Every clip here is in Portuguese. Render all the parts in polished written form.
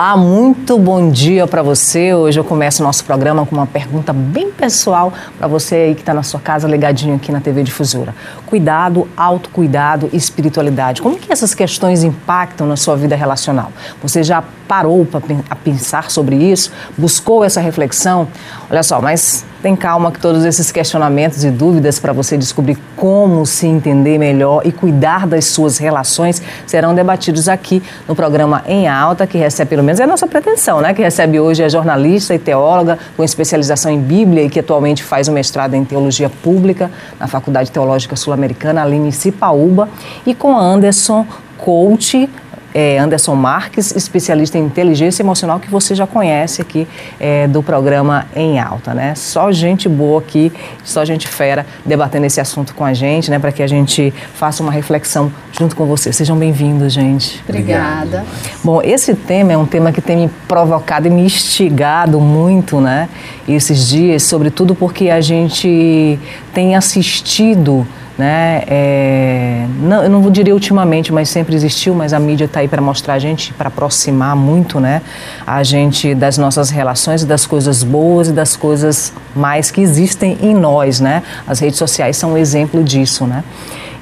Olá, muito bom dia para você. Hoje eu começo o nosso programa com uma pergunta bem pessoal para você aí que está na sua casa, ligadinho aqui na TV Difusora. Cuidado, autocuidado e espiritualidade. Como que essas questões impactam na sua vida relacional? Você já parou a pensar sobre isso? Buscou essa reflexão? Olha só, mas tem calma que todos esses questionamentos e dúvidas para você descobrir como se entender melhor e cuidar das suas relações serão debatidos aqui no programa Em Alta, que recebe, pelo menos é a nossa pretensão, né? Que recebe hoje a jornalista e teóloga com especialização em Bíblia e que atualmente faz o mestrado em Teologia Pública na Faculdade Teológica Sul-Americana, Aline Cipaúba, e com Anderson, coach, Anderson Marques, especialista em inteligência emocional, que você já conhece aqui do programa Em Alta, né? Só gente boa aqui, só gente fera debatendo esse assunto com a gente, né? Para que a gente faça uma reflexão junto com você. Sejam bem-vindos, gente. Obrigada. Bom, esse tema é um tema que tem me provocado e me instigado muito, né? Esses dias, sobretudo porque a gente tem assistido, né? Eu não diria ultimamente, mas sempre existiu, mas a mídia está aí para mostrar a gente, para aproximar muito, né? A gente das nossas relações, das coisas boas e das coisas mais que existem em nós, né? As redes sociais são um exemplo disso, né?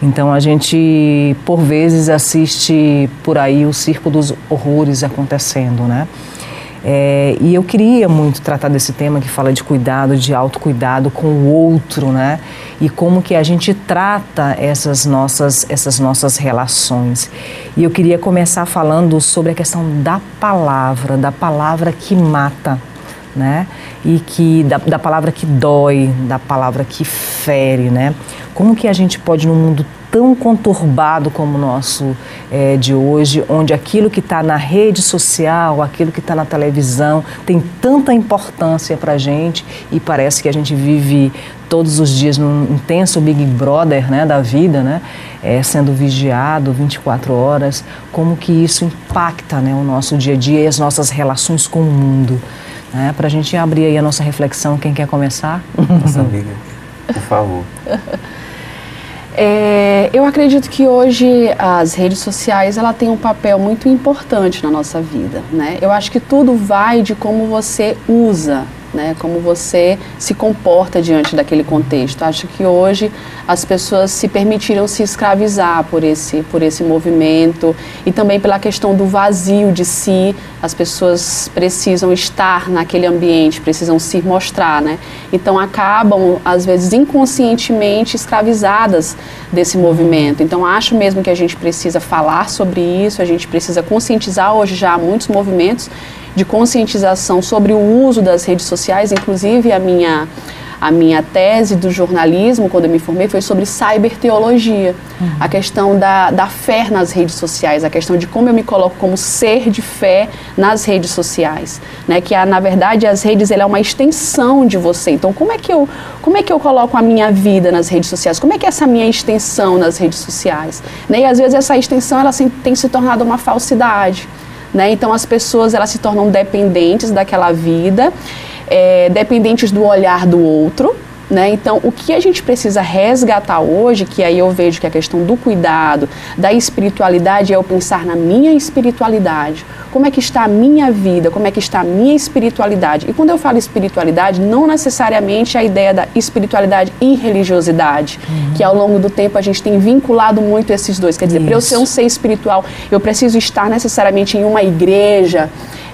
Então a gente, por vezes, assiste por aí o circo dos horrores acontecendo, né? E eu queria muito tratar desse tema que fala de cuidado, de autocuidado com o outro, né? E como que a gente trata essas nossas relações. E eu queria começar falando sobre a questão da palavra que mata, né? E que da palavra que dói, da palavra que fere, né? Como que a gente pode, num mundo tão conturbado como o nosso de hoje, onde aquilo que está na rede social, aquilo que está na televisão, tem tanta importância para a gente e parece que a gente vive todos os dias num intenso Big Brother, né, da vida, né, sendo vigiado 24 horas, como que isso impacta, né, o nosso dia a dia e as nossas relações com o mundo. Né? Para a gente abrir aí a nossa reflexão, quem quer começar? Nossa amiga, por favor. Eu acredito que hoje as redes sociais ela tem um papel muito importante na nossa vida, né? Eu acho que tudo vai de como você usa, né? Como você se comporta diante daquele contexto. Acho que hoje as pessoas se permitiram se escravizar por esse movimento e também pela questão do vazio de si. As pessoas precisam estar naquele ambiente, precisam se mostrar, né? Então acabam, às vezes, inconscientemente escravizadas desse movimento. Então acho mesmo que a gente precisa falar sobre isso, a gente precisa conscientizar. Hoje já há muitos movimentos de conscientização sobre o uso das redes sociais, inclusive a minha tese do jornalismo, quando eu me formei, foi sobre cyberteologia, a questão da fé nas redes sociais, a questão de como eu me coloco como ser de fé nas redes sociais, né? Que na verdade as redes ela é uma extensão de você. Então como é que eu coloco a minha vida nas redes sociais? Como é que é essa minha extensão nas redes sociais? Né? E às vezes essa extensão ela tem se tornado uma falsidade. Né? Então as pessoas elas se tornam dependentes daquela vida, dependentes do olhar do outro, né? Então o que a gente precisa resgatar hoje, que aí eu vejo que a questão do cuidado, da espiritualidade, é eu pensar na minha espiritualidade, como é que está a minha vida, como é que está a minha espiritualidade. E quando eu falo espiritualidade, não necessariamente a ideia da espiritualidade e religiosidade, que ao longo do tempo a gente tem vinculado muito esses dois. Quer dizer, para eu ser um ser espiritual, eu preciso estar necessariamente em uma igreja,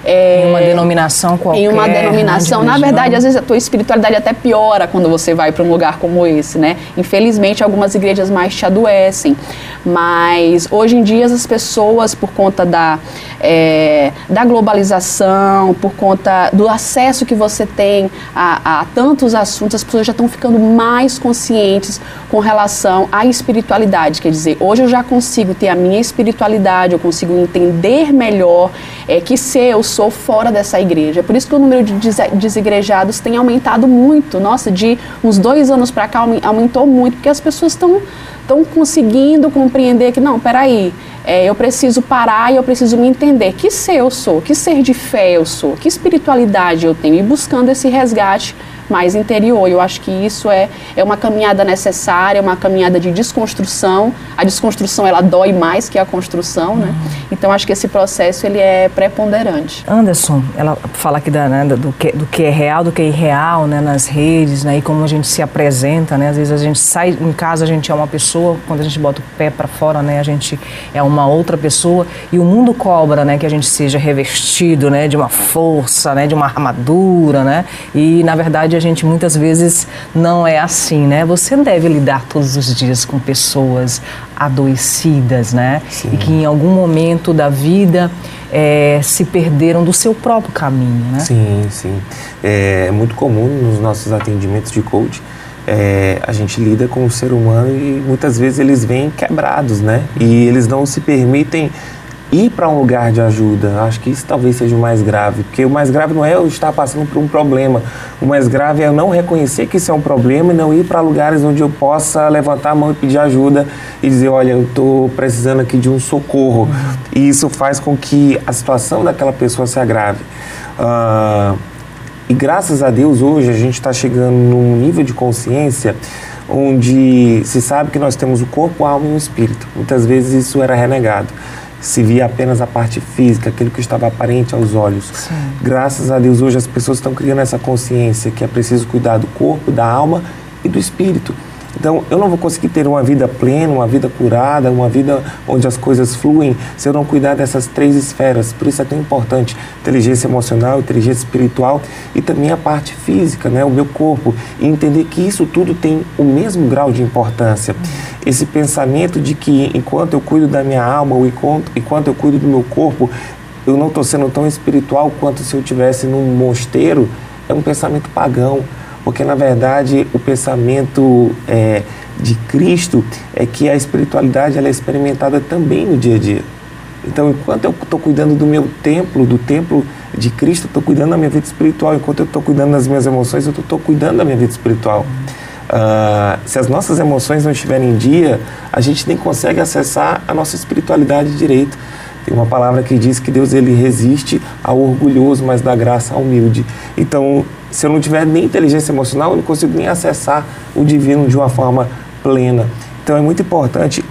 em uma denominação qualquer. Em uma denominação. Na verdade, às vezes a tua espiritualidade até piora quando você vai para um lugar como esse, né? Infelizmente, algumas igrejas mais te adoecem. Mas, hoje em dia, as pessoas, por conta da globalização, por conta do acesso que você tem a tantos assuntos, as pessoas já estão ficando mais conscientes com relação à espiritualidade. Quer dizer, hoje eu já consigo ter a minha espiritualidade, eu consigo entender melhor que ser eu sou fora dessa igreja. É por isso que o número de desigrejados tem aumentado muito. Nossa, de uns 2 anos para cá aumentou muito, porque as pessoas estão estão conseguindo compreender que, não, peraí, eu preciso parar e eu preciso me entender. Que ser eu sou? Que ser de fé eu sou? Que espiritualidade eu tenho? E buscando esse resgate mais interior. Eu acho que isso é uma caminhada necessária, uma caminhada de desconstrução. A desconstrução, ela dói mais que a construção, né? Então, acho que esse processo, ele é preponderante. Anderson, ela fala aqui do que é real, do que é irreal, né, nas redes, né, e como a gente se apresenta, né? Às vezes a gente sai, em casa a gente é uma pessoa, quando a gente bota o pé para fora, né, a gente é uma outra pessoa, e o mundo cobra, né, que a gente seja revestido, né, de uma força, né, de uma armadura, né? E, na verdade, a gente muitas vezes não é assim, né? Você deve lidar todos os dias com pessoas adoecidas, né? Sim. E que em algum momento da vida se perderam do seu próprio caminho, né? Sim, sim. É muito comum nos nossos atendimentos de coach, a gente lida com o ser humano e muitas vezes eles vêm quebrados, né? E eles não se permitem ir para um lugar de ajuda. Acho que isso talvez seja o mais grave, porque o mais grave não é eu estar passando por um problema, o mais grave é eu não reconhecer que isso é um problema e não ir para lugares onde eu possa levantar a mão e pedir ajuda e dizer, olha, eu estou precisando aqui de um socorro. E isso faz com que a situação daquela pessoa se agrave. E graças a Deus hoje a gente está chegando num nível de consciência onde se sabe que nós temos o corpo, a alma e o espírito. Muitas vezes isso era renegado. Se via apenas a parte física, aquilo que estava aparente aos olhos. Sim. Graças a Deus, hoje as pessoas estão criando essa consciência que é preciso cuidar do corpo, da alma e do espírito. Então, eu não vou conseguir ter uma vida plena, uma vida curada, uma vida onde as coisas fluem, se eu não cuidar dessas 3 esferas. Por isso é tão importante inteligência emocional, inteligência espiritual e também a parte física, né? O meu corpo. E entender que isso tudo tem o mesmo grau de importância. Esse pensamento de que enquanto eu cuido da minha alma, ou enquanto eu cuido do meu corpo, eu não estou sendo tão espiritual quanto se eu estivesse num mosteiro, é um pensamento pagão. Porque, na verdade, o pensamento de Cristo é que a espiritualidade ela é experimentada também no dia a dia. Então, enquanto eu estou cuidando do meu templo, do templo de Cristo, eu estou cuidando da minha vida espiritual. Enquanto eu estou cuidando das minhas emoções, eu estou cuidando da minha vida espiritual. Se as nossas emoções não estiverem em dia, a gente nem consegue acessar a nossa espiritualidade direito. Tem uma palavra que diz que Deus ele resiste ao orgulhoso, mas dá graça ao humilde. Então, se eu não tiver nem inteligência emocional, eu não consigo nem acessar o divino de uma forma plena. Então, é muito importante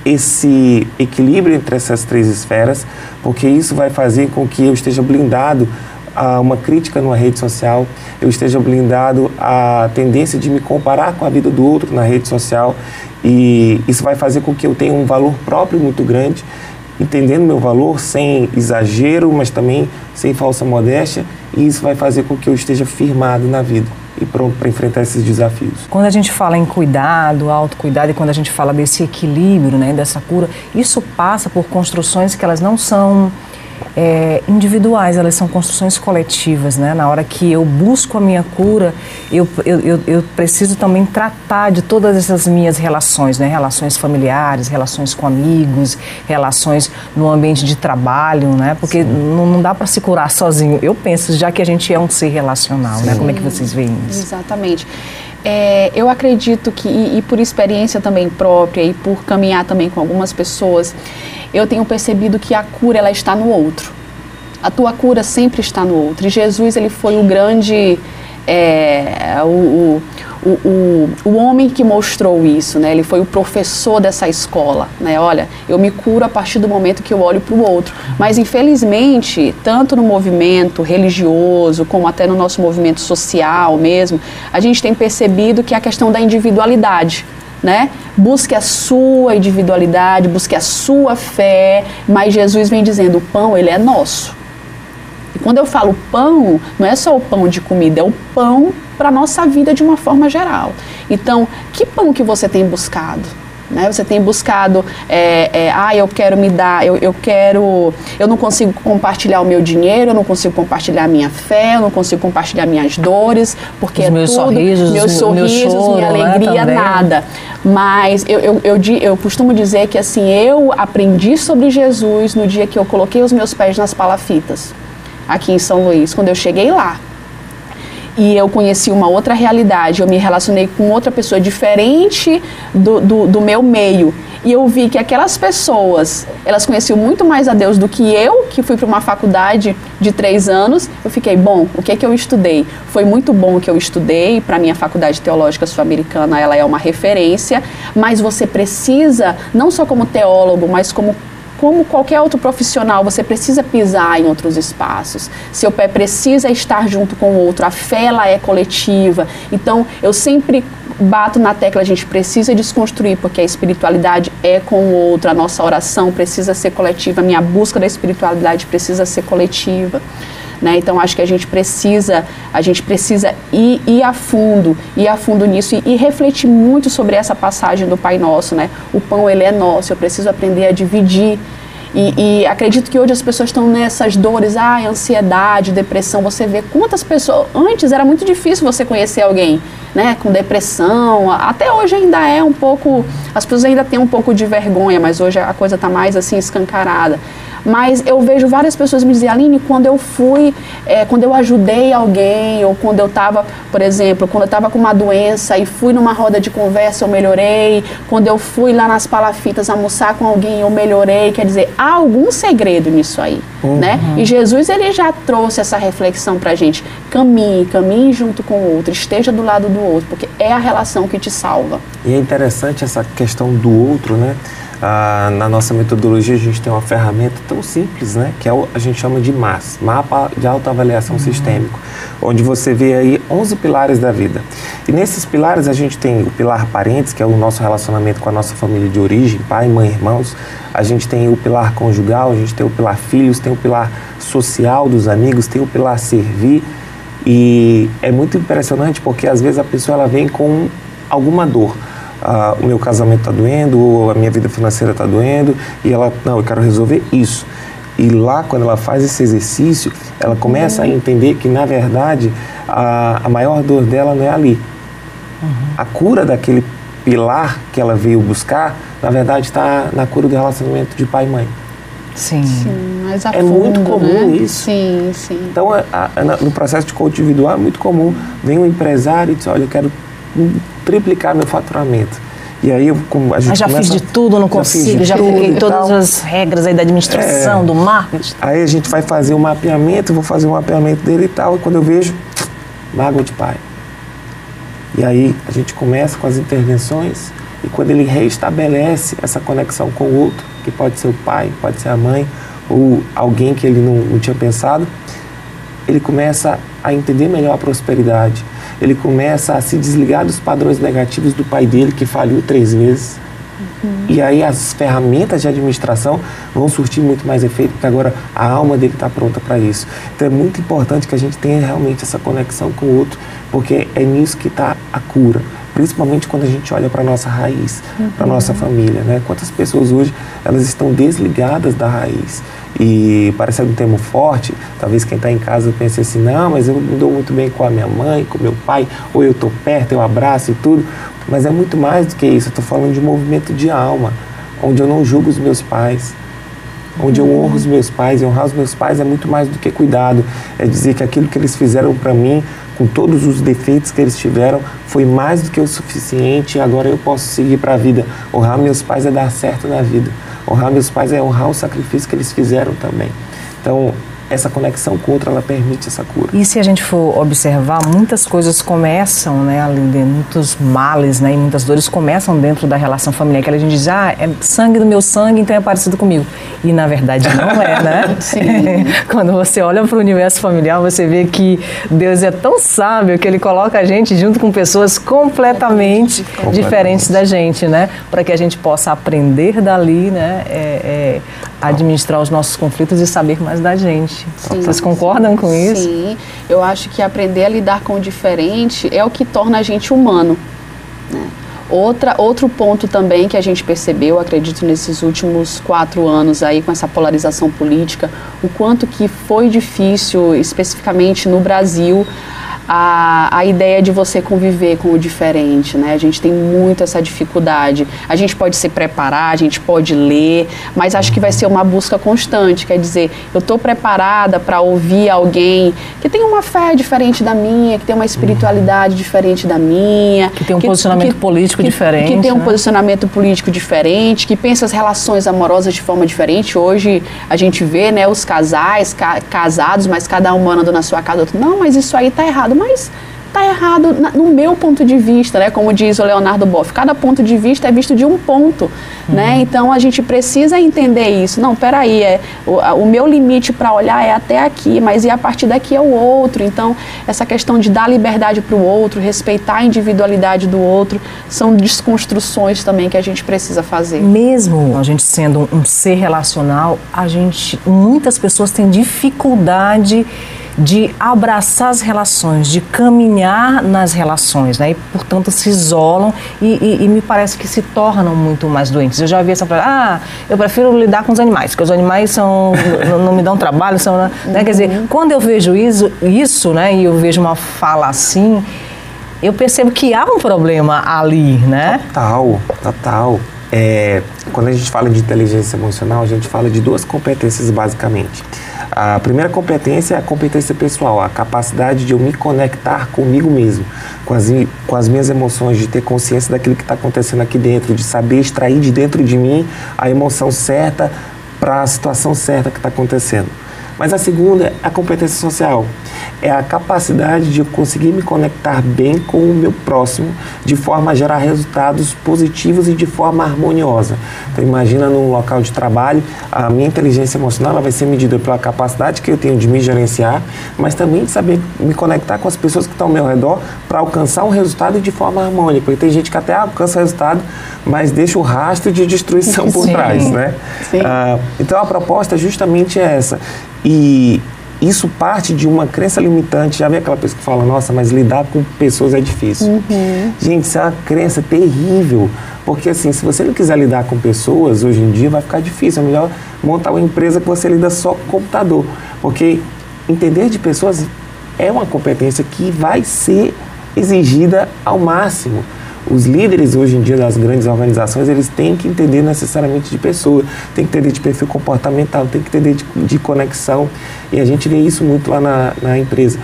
esse equilíbrio entre essas 3 esferas, porque isso vai fazer com que eu esteja blindado a uma crítica numa rede social, eu esteja blindado à tendência de me comparar com a vida do outro na rede social, e isso vai fazer com que eu tenha um valor próprio muito grande, entendendo meu valor sem exagero, mas também sem falsa modéstia, e isso vai fazer com que eu esteja firmado na vida e pronto para enfrentar esses desafios. Quando a gente fala em cuidado, autocuidado, e quando a gente fala desse equilíbrio, né, dessa cura, isso passa por construções que elas não são individuais, elas são construções coletivas, né? Na hora que eu busco a minha cura, eu preciso também tratar de todas essas minhas relações, né? Relações familiares, relações com amigos, relações no ambiente de trabalho, né? Porque não dá para se curar sozinho. Eu penso, já que a gente é um ser relacional, né? Como é que vocês veem isso? Exatamente. Eu acredito que, e por experiência também própria, e por caminhar também com algumas pessoas, eu tenho percebido que a cura ela está no outro. A tua cura sempre está no outro. E Jesus ele foi o grande, o homem que mostrou isso, né? Ele foi o professor dessa escola, né? Olha, eu me curo a partir do momento que eu olho para o outro. Mas infelizmente, tanto no movimento religioso como até no nosso movimento social mesmo, a gente tem percebido que é a questão da individualidade, né? Busque a sua individualidade, busque a sua fé, mas Jesus vem dizendo, o pão ele é nosso. E quando eu falo pão, não é só o pão de comida, é o pão para a nossa vida de uma forma geral. Então, que pão que você tem buscado? Né? Você tem buscado, eu quero me dar, eu não consigo compartilhar o meu dinheiro, eu não consigo compartilhar a minha fé, eu não consigo compartilhar minhas dores, porque os meus sorrisos, minha alegria, nada. Mas eu costumo dizer que assim, eu aprendi sobre Jesus no dia que eu coloquei os meus pés nas palafitas, aqui em São Luís, quando eu cheguei lá. e eu conheci uma outra realidade, eu me relacionei com outra pessoa diferente do meu meio, e eu vi que aquelas pessoas, elas conheciam muito mais a Deus do que eu, que fui para uma faculdade de 3 anos. Eu fiquei, bom, o que é que eu estudei? Foi muito bom o que eu estudei, para mim a Faculdade Teológica Sul-Americana, ela é uma referência, mas você precisa, não só como teólogo, mas como qualquer outro profissional, você precisa pisar em outros espaços. Seu pé precisa estar junto com o outro. A fé, ela é coletiva. Então, eu sempre bato na tecla, a gente precisa desconstruir, porque a espiritualidade é com o outro. A nossa oração precisa ser coletiva. A minha busca da espiritualidade precisa ser coletiva. Né? Então, acho que a gente precisa ir a fundo nisso e refletir muito sobre essa passagem do Pai Nosso, né? O pão, ele é nosso, eu preciso aprender a dividir. E acredito que hoje as pessoas estão nessas dores, ansiedade, depressão. Você vê quantas pessoas... Antes era muito difícil você conhecer alguém, né, com depressão. Até hoje ainda é um pouco... As pessoas ainda têm um pouco de vergonha, mas hoje a coisa está mais assim escancarada. Mas eu vejo várias pessoas me dizerem, Aline, quando eu ajudei alguém, ou quando eu estava, por exemplo, quando eu estava com uma doença e fui numa roda de conversa, eu melhorei. Quando eu fui lá nas palafitas almoçar com alguém, eu melhorei. Quer dizer, há algum segredo nisso aí, né? E Jesus, ele já trouxe essa reflexão pra gente. Caminhe junto com o outro, esteja do lado do outro, porque é a relação que te salva. E é interessante essa questão do outro, né? Na nossa metodologia a gente tem uma ferramenta tão simples, né, que a gente chama de MAS, Mapa de Autoavaliação Sistêmico, onde você vê aí 11 pilares da vida. E nesses pilares a gente tem o pilar parentes, que é o nosso relacionamento com a nossa família de origem, pai, mãe, irmãos. A gente tem o pilar conjugal, a gente tem o pilar filhos, tem o pilar social dos amigos, tem o pilar servir. E é muito impressionante porque às vezes a pessoa ela vem com alguma dor. O meu casamento está doendo, ou a minha vida financeira está doendo, e ela, não, eu quero resolver isso. E lá, quando ela faz esse exercício, ela começa a entender que, na verdade, a maior dor dela não é ali. A cura daquele pilar que ela veio buscar, na verdade, está na cura do relacionamento de pai e mãe. Sim. Mas a é fundo, muito comum, né? isso. Sim. Então, no processo de coaching individual, é muito comum. Vem um empresário e diz, olha, eu quero triplicar meu faturamento. E aí a gente fiz de tudo, não consigo, já apliquei todas as regras aí da administração, do marketing. Aí a gente vai fazer um mapeamento, vou fazer um mapeamento dele e tal, e quando eu vejo, mágoa de pai. E aí a gente começa com as intervenções, e quando ele reestabelece essa conexão com o outro, que pode ser o pai, pode ser a mãe, ou alguém que ele não tinha pensado, ele começa a entender melhor a prosperidade. Ele começa a se desligar dos padrões negativos do pai dele, que faliu 3 vezes. E aí as ferramentas de administração vão surtir muito mais efeito, porque agora a alma dele está pronta para isso. Então é muito importante que a gente tenha realmente essa conexão com o outro, porque é nisso que está a cura. Principalmente quando a gente olha para a nossa raiz, para a nossa família, né? Quantas pessoas hoje, elas estão desligadas da raiz. E parece um termo forte, talvez quem está em casa pense assim, não, mas eu me dou muito bem com a minha mãe, com o meu pai, ou eu estou perto, eu abraço e tudo. Mas é muito mais do que isso, eu estou falando de um movimento de alma, onde eu não julgo os meus pais, onde eu honro os meus pais. E honrar os meus pais é muito mais do que cuidado, é dizer que aquilo que eles fizeram para mim, com todos os defeitos que eles tiveram, foi mais do que o suficiente e agora eu posso seguir para a vida. Honrar meus pais é dar certo na vida. Honrar meus pais é honrar o sacrifício que eles fizeram também. Então, essa conexão com o outro, ela permite essa cura. E se a gente for observar, muitas coisas começam, né, além de muitos males, né, e muitas dores começam dentro da relação familiar, que a gente diz, é sangue do meu sangue, então é parecido comigo. E na verdade não é, né? Sim. Quando você olha para o universo familiar, você vê que Deus é tão sábio que Ele coloca a gente junto com pessoas completamente diferentes da gente, né? Para que a gente possa aprender dali, né, administrar os nossos conflitos e saber mais da gente. Sim, vocês concordam com isso? Sim, eu acho que aprender a lidar com o diferente é o que torna a gente humano, né? Outro ponto também que a gente percebeu, acredito, nesses últimos 4 anos aí com essa polarização política, o quanto que foi difícil, especificamente no Brasil, a ideia de você conviver com o diferente, né? A gente tem muito essa dificuldade. A gente pode se preparar, a gente pode ler, mas acho que vai ser uma busca constante. Quer dizer, eu estou preparada para ouvir alguém que tem uma fé diferente da minha, que tem uma espiritualidade diferente da minha. Que tem um posicionamento político diferente. Que tem um posicionamento político diferente, que pensa as relações amorosas de forma diferente. Hoje a gente vê, né, os casais casados, mas cada um morando na sua casa. Não, mas isso aí está errado. Mas está errado no meu ponto de vista, né? Como diz o Leonardo Boff, cada ponto de vista é visto de um ponto, né? Então a gente precisa entender isso. Não, peraí, o meu limite para olhar é até aqui, mas e a partir daqui é o outro. Então essa questão de dar liberdade para o outro, respeitar a individualidade do outro, são desconstruções também que a gente precisa fazer. Mesmo a gente sendo um ser relacional, muitas pessoas têm dificuldade de abraçar as relações, de caminhar nas relações, né? E, portanto, se isolam e me parece que se tornam muito mais doentes. Eu já vi essa frase, eu prefiro lidar com os animais, porque os animais não me dão trabalho, né? Quer dizer, quando eu vejo isso, né, e eu vejo uma fala assim, eu percebo que há um problema ali, né? Total. Quando a gente fala de inteligência emocional, a gente fala de 2 competências basicamente. A primeira competência é a competência pessoal, a capacidade de eu me conectar comigo mesmo, com as minhas emoções, de ter consciência daquilo que está acontecendo aqui dentro, de saber extrair de dentro de mim a emoção certa para a situação certa que está acontecendo. Mas a segunda é a competência social, é a capacidade de eu conseguir me conectar bem com o meu próximo, de forma a gerar resultados positivos e de forma harmoniosa. Então imagina num local de trabalho, a minha inteligência emocional ela vai ser medida pela capacidade que eu tenho de me gerenciar, mas também de saber me conectar com as pessoas que estão ao meu redor para alcançar um resultado de forma harmônica. Porque tem gente que até alcança o resultado, mas deixa o rastro de destruição por trás, né? Sim. Então a proposta justamente é essa. E isso parte de uma crença limitante. Já vê aquela pessoa que fala, nossa, mas lidar com pessoas é difícil. Gente, isso é uma crença terrível. Porque assim, se você não quiser lidar com pessoas, hoje em dia vai ficar difícil. É melhor montar uma empresa que você lida só com computador. Porque entender de pessoas é uma competência que vai ser exigida ao máximo. Os líderes hoje em dia das grandes organizações, eles têm que entender necessariamente de pessoa, tem que entender de perfil comportamental, tem que entender de conexão, e a gente vê isso muito lá na empresa.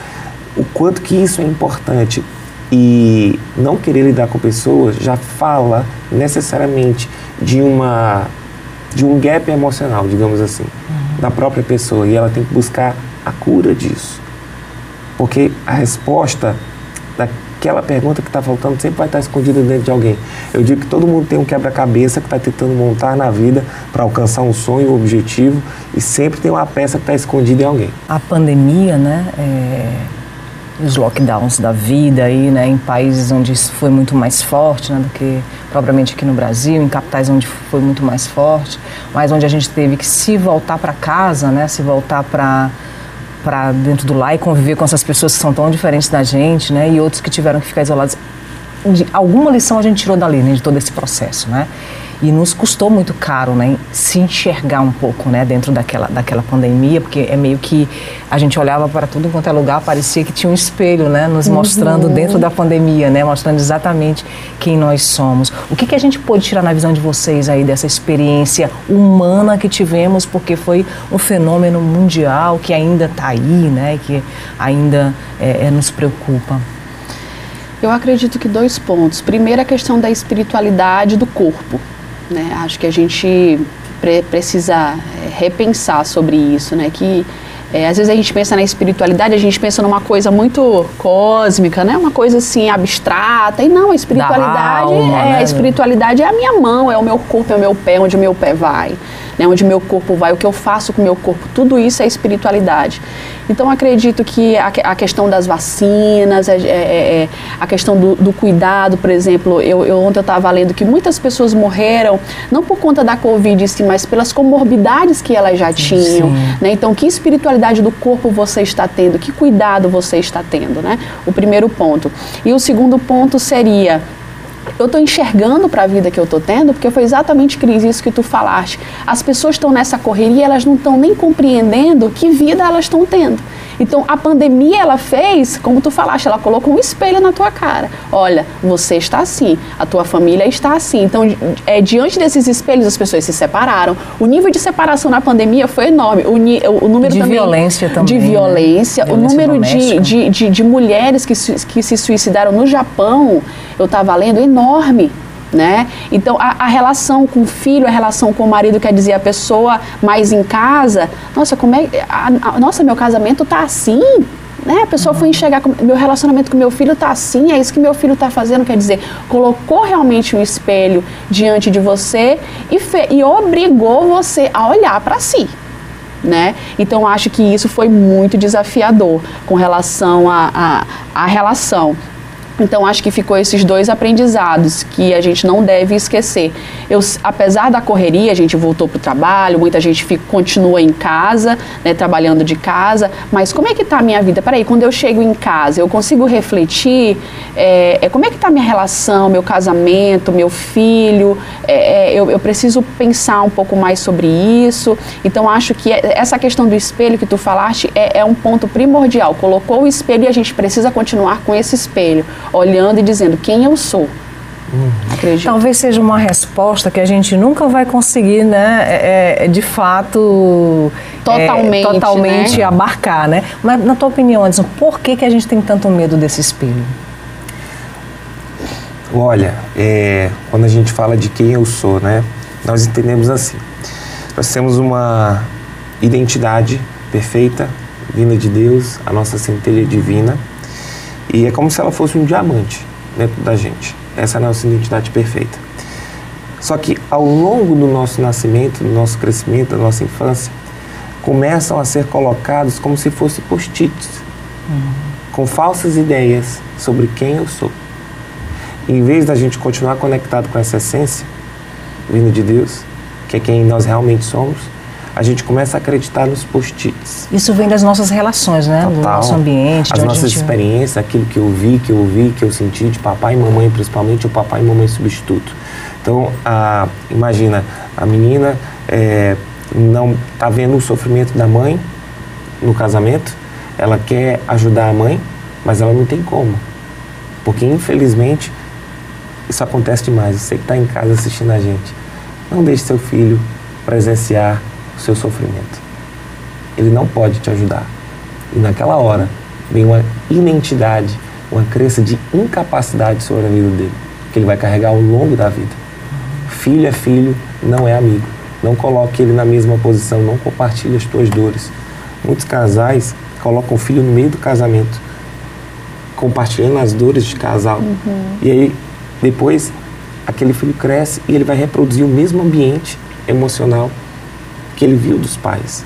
O quanto que isso é importante, e não querer lidar com pessoas já fala necessariamente de um gap emocional, digamos assim, da própria pessoa, e ela tem que buscar a cura disso. Porque a resposta daquela pergunta que está faltando sempre vai estar escondida dentro de alguém. Eu digo que todo mundo tem um quebra-cabeça que está tentando montar na vida para alcançar um sonho, um objetivo, e sempre tem uma peça que está escondida em alguém. A pandemia, né, os lockdowns da vida aí, né, em países onde isso foi muito mais forte, né, do que propriamente aqui no Brasil, em capitais onde foi muito mais forte, mas onde a gente teve que se voltar para casa, né, se voltar para dentro do lar e conviver com essas pessoas que são tão diferentes da gente, né, e outros que tiveram que ficar isolados. Alguma lição a gente tirou dali, né, de todo esse processo, né, e nos custou muito caro, né, se enxergar um pouco, né, dentro daquela pandemia, porque é meio que a gente olhava para tudo enquanto é lugar, parecia que tinha um espelho, né, nos mostrando dentro da pandemia, né, mostrando exatamente quem nós somos. O que a gente pôde tirar na visão de vocês aí dessa experiência humana que tivemos, porque foi um fenômeno mundial que ainda está aí, né, que ainda nos preocupa? Eu acredito que 2 pontos. Primeiro, a questão da espiritualidade do corpo, né? Acho que a gente precisa repensar sobre isso, né? Que às vezes a gente pensa na espiritualidade, a gente pensa numa coisa muito cósmica, né? Uma coisa assim abstrata. E não, a espiritualidade a espiritualidade é a minha mão, é o meu corpo, é o meu pé, onde o meu pé vai, né? Onde o meu corpo vai, o que eu faço com o meu corpo, tudo isso é espiritualidade. Então acredito que a questão das vacinas, a questão do cuidado, por exemplo, ontem eu estava lendo que muitas pessoas morreram, não por conta da Covid, sim, mas pelas comorbidades que elas já tinham, né? Então, que espiritualidade do corpo você está tendo, que cuidado você está tendo, né? O primeiro ponto. E o segundo ponto seria: eu estou enxergando para a vida que eu estou tendo, porque foi exatamente, Cris, isso que tu falaste. As pessoas estão nessa correria, elas não estão nem compreendendo que vida elas estão tendo. Então, a pandemia, ela fez, como tu falaste, ela colocou um espelho na tua cara. Olha, você está assim, a tua família está assim. Então, diante desses espelhos, as pessoas se separaram. O nível de separação na pandemia foi enorme. O número de também, violência também. De violência. Né? O número doméstica. de mulheres que se suicidaram no Japão, eu estava lendo, enorme. Né? Então, a relação com o filho, a relação com o marido, quer dizer, a pessoa mais em casa, nossa, nossa, meu casamento tá assim, né? A pessoa foi enxergar, meu relacionamento com meu filho tá assim, é isso que meu filho tá fazendo, quer dizer, colocou realmente um espelho diante de você e obrigou você a olhar para si. Né? Então, acho que isso foi muito desafiador com relação à relação. Então, acho que ficou esses dois aprendizados que a gente não deve esquecer. Apesar da correria, a gente voltou para o trabalho, muita gente continua em casa, né, trabalhando de casa, mas como é que está a minha vida? Peraí, quando eu chego em casa, eu consigo refletir como é que está a minha relação, meu casamento, meu filho, eu preciso pensar um pouco mais sobre isso. Então, acho que essa questão do espelho que tu falaste é um ponto primordial. Colocou o espelho e a gente precisa continuar com esse espelho, olhando e dizendo quem eu sou. Acredito. Talvez seja uma resposta que a gente nunca vai conseguir, né, de fato, totalmente né? abarcar, né? Mas, na tua opinião, Anderson, por que a gente tem tanto medo desse espelho? Olha, quando a gente fala de quem eu sou, né, nós entendemos assim. Nós temos uma identidade perfeita, vinda de Deus, a nossa centelha divina, e é como se ela fosse um diamante dentro da gente. Essa é a nossa identidade perfeita. Só que ao longo do nosso nascimento, do nosso crescimento, da nossa infância, começam a ser colocados como se fossem post-its, com falsas ideias sobre quem eu sou. Em vez da gente continuar conectado com essa essência, vinda de Deus, que é quem nós realmente somos, a gente começa a acreditar nos post-its. Isso vem das nossas relações, né? Total. Do nosso ambiente. As nossas experiências, aquilo que eu vi, que eu senti de papai e mamãe, principalmente o papai e mamãe substituto. Então, imagina, a menina não está vendo o sofrimento da mãe no casamento, ela quer ajudar a mãe, mas ela não tem como. Porque, infelizmente, isso acontece demais. Você que está em casa assistindo a gente, não deixe seu filho presenciar o seu sofrimento. Ele não pode te ajudar. E naquela hora vem uma identidade, uma crença de incapacidade sobre a vida dele, que ele vai carregar ao longo da vida. Filho é filho, não é amigo. Não coloque ele na mesma posição, não compartilhe as tuas dores. Muitos casais colocam o filho no meio do casamento, compartilhando as dores de casal. E aí, depois, aquele filho cresce e ele vai reproduzir o mesmo ambiente emocional que ele viu dos pais.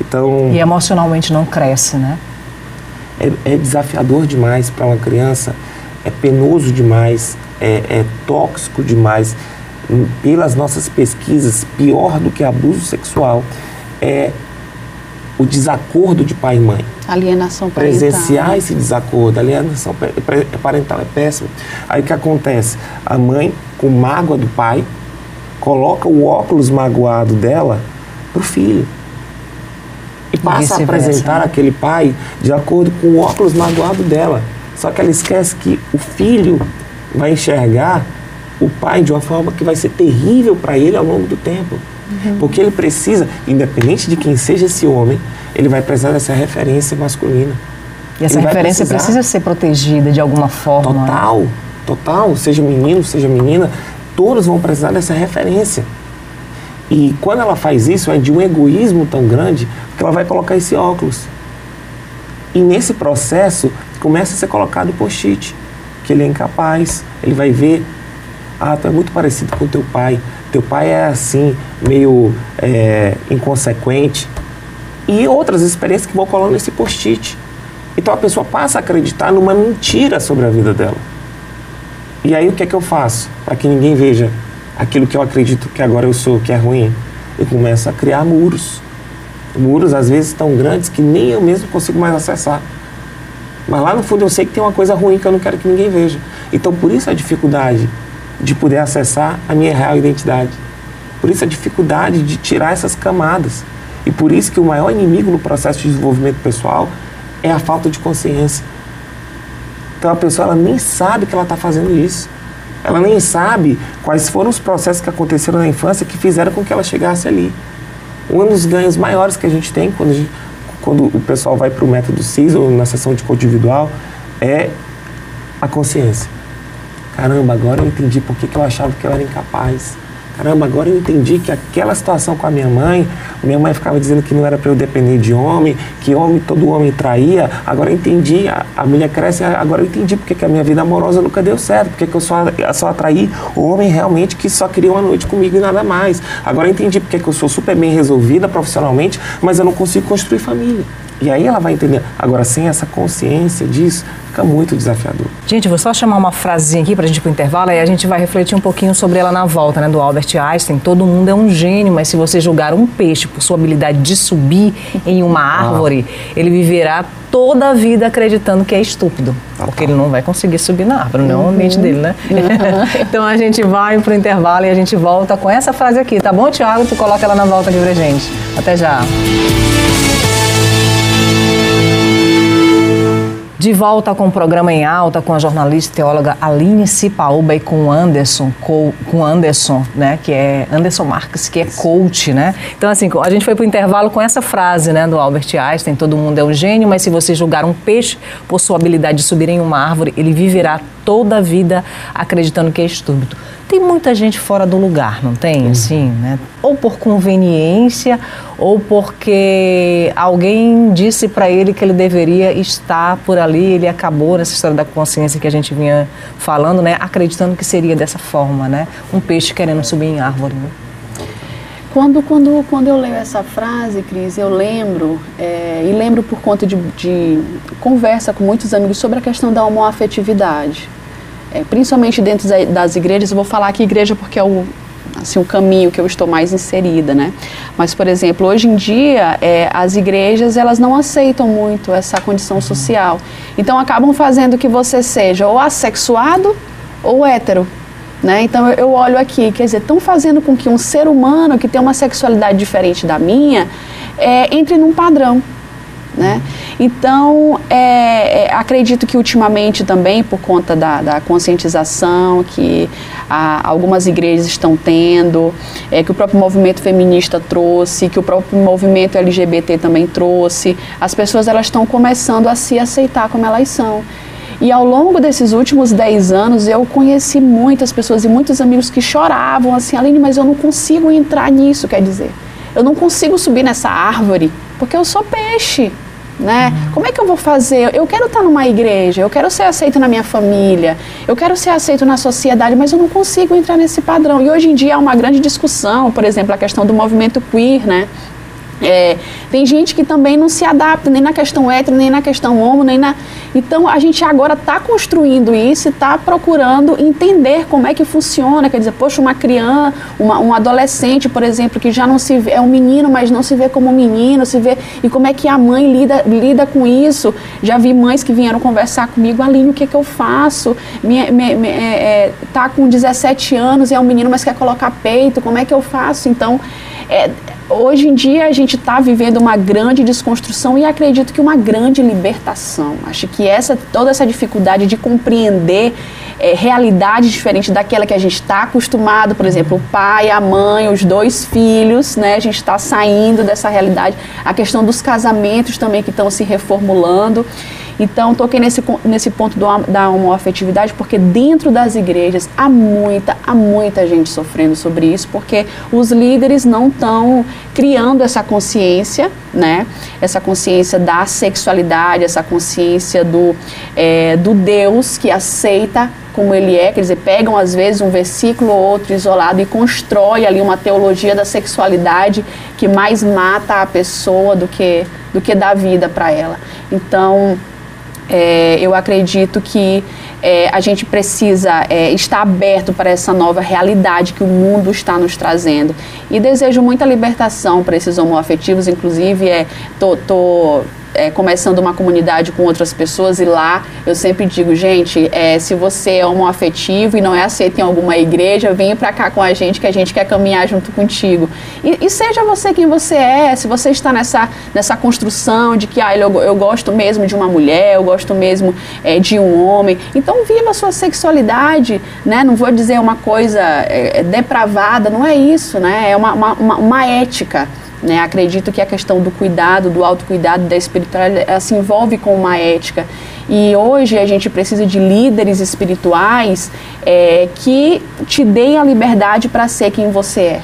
Então, e emocionalmente não cresce, né? É desafiador demais para uma criança, é penoso demais, é tóxico demais. Pelas nossas pesquisas, pior do que abuso sexual é o desacordo de pai e mãe. Alienação parental. Presenciar esse desacordo, alienação parental é péssimo. Aí o que acontece? A mãe, com mágoa do pai, coloca o óculos magoado dela pro filho. E passa a apresentar aquele pai de acordo com o óculos magoado dela. Só que ela esquece que o filho vai enxergar o pai de uma forma que vai ser terrível para ele ao longo do tempo. Porque ele precisa, independente de quem seja esse homem, ele vai precisar dessa referência masculina. E essa referência precisa ser protegida de alguma forma. Total. Seja menino, seja menina, todos vão precisar dessa referência. E quando ela faz isso, é de um egoísmo tão grande que ela vai colocar esse óculos. E nesse processo, começa a ser colocado o post-it, que ele é incapaz, ele vai ver, tu é muito parecido com teu pai é assim, meio inconsequente. E outras experiências que vão colando nesse post-it. Então a pessoa passa a acreditar numa mentira sobre a vida dela. E aí o que é que eu faço? Para que ninguém veja aquilo que eu acredito que agora eu sou, que é ruim. Eu começo a criar muros. Muros, às vezes, tão grandes que nem eu mesmo consigo mais acessar. Mas lá no fundo eu sei que tem uma coisa ruim que eu não quero que ninguém veja. Então, por isso a dificuldade de poder acessar a minha real identidade. Por isso a dificuldade de tirar essas camadas. E por isso que o maior inimigo no processo de desenvolvimento pessoal é a falta de consciência. Então a pessoa ela nem sabe que ela está fazendo isso. Ela nem sabe quais foram os processos que aconteceram na infância que fizeram com que ela chegasse ali. Um dos ganhos maiores que a gente tem quando o pessoal vai para o método CIS ou na sessão de coach individual é a consciência. Caramba, agora eu entendi por que eu achava que eu era incapaz. Caramba, agora eu entendi que aquela situação com a minha mãe ficava dizendo que não era para eu depender de homem, que todo homem traía. Agora eu entendi, a mulher cresce, agora eu entendi porque que a minha vida amorosa nunca deu certo, porque que eu só atraí o homem realmente que só queria uma noite comigo e nada mais. Agora eu entendi porque que eu sou super bem resolvida profissionalmente, mas eu não consigo construir família. E aí ela vai entender. Agora, sem essa consciência disso, fica muito desafiador. Gente, vou só chamar uma frasinha aqui pra gente ir pro intervalo e a gente vai refletir um pouquinho sobre ela na volta, né? Do Albert Einstein. Todo mundo é um gênio, mas se você julgar um peixe por sua habilidade de subir em uma árvore, ele viverá toda a vida acreditando que é estúpido. Porque ele não vai conseguir subir na árvore, não é o ambiente dele, né? Então a gente vai pro intervalo e a gente volta com essa frase aqui, tá bom, Thiago? Tu coloca ela na volta aqui pra gente. Até já. De volta com o programa Em Alta, com a jornalista e teóloga Aline Cipaúba e com o Anderson, né, que é Anderson Marques, que é coach, né? Então, assim, a gente foi para o intervalo com essa frase, né, do Albert Einstein: todo mundo é um gênio, mas se você julgar um peixe por sua habilidade de subir em uma árvore, ele viverá toda a vida acreditando que é estúpido. Tem muita gente fora do lugar, não tem? Assim, né? Ou por conveniência, ou porque alguém disse para ele que ele deveria estar por ali, ele acabou nessa história da consciência que a gente vinha falando, né? Acreditando que seria dessa forma, né? Um peixe querendo subir em árvore, né? Quando eu leio essa frase, Cris, eu lembro, e lembro por conta de conversa com muitos amigos sobre a questão da homoafetividade. Principalmente dentro das igrejas, eu vou falar aqui igreja porque é o caminho que eu estou mais inserida, né? Mas, por exemplo, hoje em dia, as igrejas, elas não aceitam muito essa condição social. Então, acabam fazendo que você seja ou assexuado ou hétero, né? Então, eu olho aqui, quer dizer, estão fazendo com que um ser humano que tem uma sexualidade diferente da minha, entre num padrão, né? Então, acredito que ultimamente também, por conta da conscientização que algumas igrejas estão tendo, que o próprio movimento feminista trouxe, que o próprio movimento LGBT também trouxe, as pessoas elas estão começando a se aceitar como elas são. E ao longo desses últimos 10 anos, eu conheci muitas pessoas e muitos amigos que choravam assim: Aline, mas eu não consigo entrar nisso, quer dizer, eu não consigo subir nessa árvore, porque eu sou peixe, né? Como é que eu vou fazer? Eu quero estar numa igreja, eu quero ser aceito na minha família, eu quero ser aceito na sociedade, mas eu não consigo entrar nesse padrão. E hoje em dia há uma grande discussão, por exemplo, a questão do movimento queer, né? Tem gente que também não se adapta nem na questão hétero, nem na questão homo, Então a gente agora está construindo isso e está procurando entender como é que funciona. Quer dizer, poxa, uma criança, um adolescente, por exemplo, que já não se vê, é um menino, mas não se vê como menino, se vê, e como é que a mãe lida com isso. Já vi mães que vieram conversar comigo: Aline, o que eu faço? Tá com 17 anos, é um menino, mas quer colocar peito, como é que eu faço? Então, hoje em dia a gente está vivendo uma grande desconstrução e acredito que uma grande libertação. Acho que toda essa dificuldade de compreender realidade diferente daquela que a gente está acostumado, por exemplo, o pai, a mãe, os 2 filhos, né? A gente está saindo dessa realidade. A questão dos casamentos também que estão se reformulando. Então, toquei nesse ponto da homoafetividade, porque dentro das igrejas há muita gente sofrendo sobre isso, porque os líderes não estão criando essa consciência, né? Essa consciência da sexualidade, essa consciência do Deus que aceita como ele é, quer dizer, pegam às vezes um versículo ou outro isolado e constrói ali uma teologia da sexualidade que mais mata a pessoa do que dá vida para ela. Então, eu acredito que a gente precisa estar aberto para essa nova realidade que o mundo está nos trazendo. E desejo muita libertação para esses homoafetivos, inclusive tô começando uma comunidade com outras pessoas, e lá eu sempre digo, gente, se você é homoafetivo e não é aceito em alguma igreja, venha pra cá com a gente que a gente quer caminhar junto contigo. E seja você quem você é, se você está nessa construção de que eu gosto mesmo de uma mulher, eu gosto mesmo de um homem, então viva a sua sexualidade, né? Não vou dizer uma coisa depravada, não é isso, né? É uma ética. Né? Acredito que a questão do cuidado, do autocuidado, da espiritualidade, ela se envolve com uma ética. E hoje a gente precisa de líderes espirituais que te deem a liberdade para ser quem você é.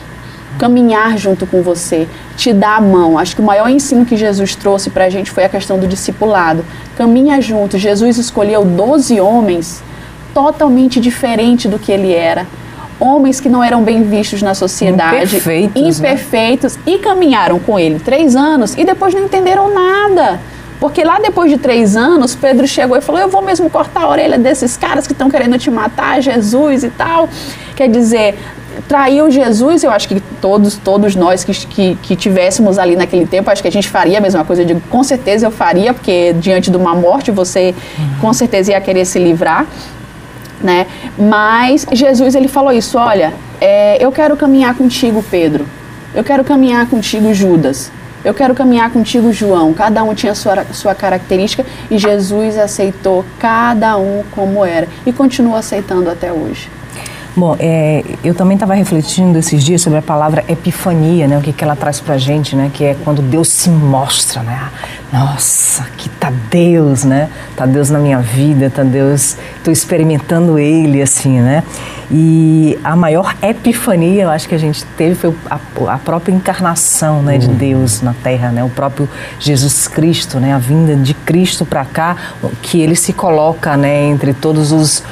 Caminhar junto com você, te dar a mão. Acho que o maior ensino que Jesus trouxe para a gente foi a questão do discipulado. Caminha junto. Jesus escolheu 12 homens totalmente diferentes do que ele era. Homens que não eram bem vistos na sociedade, imperfeitos, né? E caminharam com ele 3 anos e depois não entenderam nada. Porque lá depois de 3 anos, Pedro chegou e falou, eu vou mesmo cortar a orelha desses caras que estão querendo te matar, Jesus e tal. Quer dizer, traiu Jesus. Eu acho que todos nós que tivéssemos ali naquele tempo, acho que a gente faria a mesma coisa. Eu digo, com certeza eu faria, porque diante de uma morte você com certeza ia querer se livrar. Né? Mas Jesus, ele falou isso, olha, eu quero caminhar contigo, Pedro, eu quero caminhar contigo, Judas, eu quero caminhar contigo, João. Cada um tinha sua característica e Jesus aceitou cada um como era e continua aceitando até hoje. Bom, eu também estava refletindo esses dias sobre a palavra epifania, né? O que ela traz pra gente, né? Que é quando Deus se mostra, né? Nossa, que tá Deus, né? Tá Deus na minha vida, tá Deus, tô experimentando Ele, assim, né? E a maior epifania, eu acho que a gente teve foi a própria encarnação, né, de Deus na Terra, né? O próprio Jesus Cristo, né? A vinda de Cristo para cá, que Ele se coloca, né, entre todos os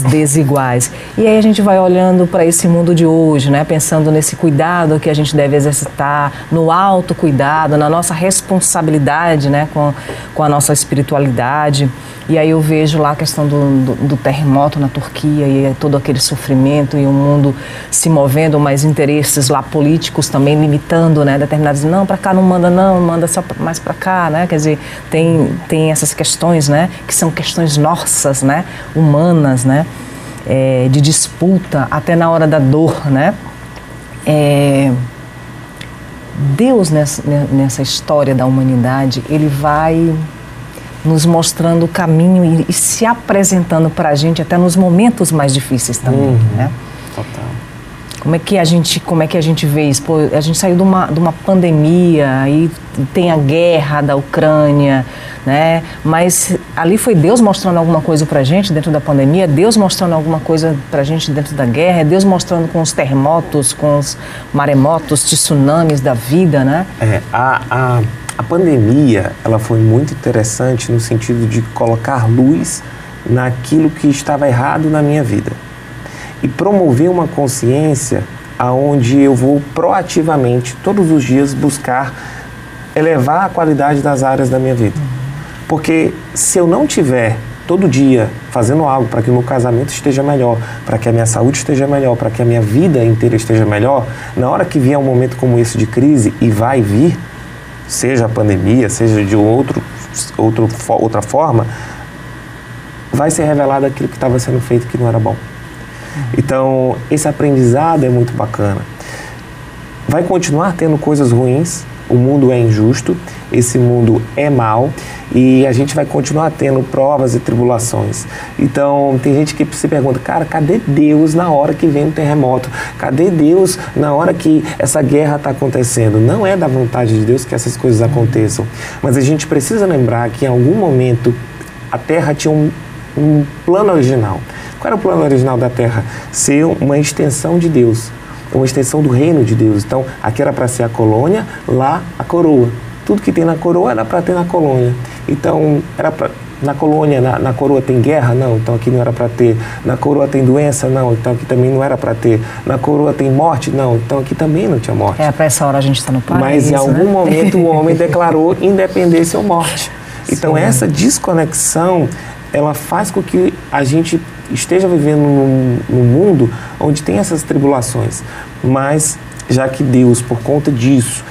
desiguais. E aí a gente vai olhando para esse mundo de hoje, né? Pensando nesse cuidado que a gente deve exercitar, no autocuidado, na nossa responsabilidade, né? Com a nossa espiritualidade. E aí eu vejo lá a questão do terremoto na Turquia e todo aquele sofrimento e o mundo se movendo, mas interesses lá políticos também limitando, né? Determinados, não, para cá não, manda só mais para cá, né? Quer dizer, tem essas questões, né? Que são questões nossas, né? Humanas, né? De disputa até na hora da dor, né? Deus nessa história da humanidade, Ele vai nos mostrando o caminho e se apresentando para a gente até nos momentos mais difíceis também, né? Total. Como é que a gente vê isso? Pô, a gente saiu de uma pandemia, aí tem a guerra da Ucrânia, né? Mas ali foi Deus mostrando alguma coisa pra gente dentro da pandemia, Deus mostrando alguma coisa pra gente dentro da guerra, Deus mostrando com os terremotos, com os maremotos, tsunamis da vida, né? A pandemia, ela foi muito interessante no sentido de colocar luz naquilo que estava errado na minha vida e promover uma consciência aonde eu vou proativamente, todos os dias, buscar elevar a qualidade das áreas da minha vida. Porque se eu não tiver todo dia fazendo algo para que o meu casamento esteja melhor, para que a minha saúde esteja melhor, para que a minha vida inteira esteja melhor, na hora que vier um momento como esse de crise, e vai vir, seja a pandemia, seja de outra forma, vai ser revelado aquilo que estava sendo feito que não era bom. Então, esse aprendizado é muito bacana. Vai continuar tendo coisas ruins, o mundo é injusto, esse mundo é mau e a gente vai continuar tendo provas e tribulações. Então, tem gente que se pergunta, cara, cadê Deus na hora que vem um terremoto? Cadê Deus na hora que essa guerra está acontecendo? Não é da vontade de Deus que essas coisas aconteçam, mas a gente precisa lembrar que em algum momento a Terra tinha um plano original. Qual era o plano original da Terra? Ser uma extensão de Deus, uma extensão do reino de Deus. Então, aqui era para ser a colônia, lá a coroa. Tudo que tem na coroa era para ter na colônia. Então, era pra, na colônia, na coroa tem guerra? Não, então aqui não era para ter. Na coroa tem doença? Não, então aqui também não era para ter. Na coroa tem morte? Não, então aqui também não tinha morte. Para essa hora a gente está no paraíso, mas em algum momento o homem declarou independência ou morte. Então, essa desconexão, ela faz com que a gente esteja vivendo num mundo onde tem essas tribulações. Mas, já que Deus, por conta disso,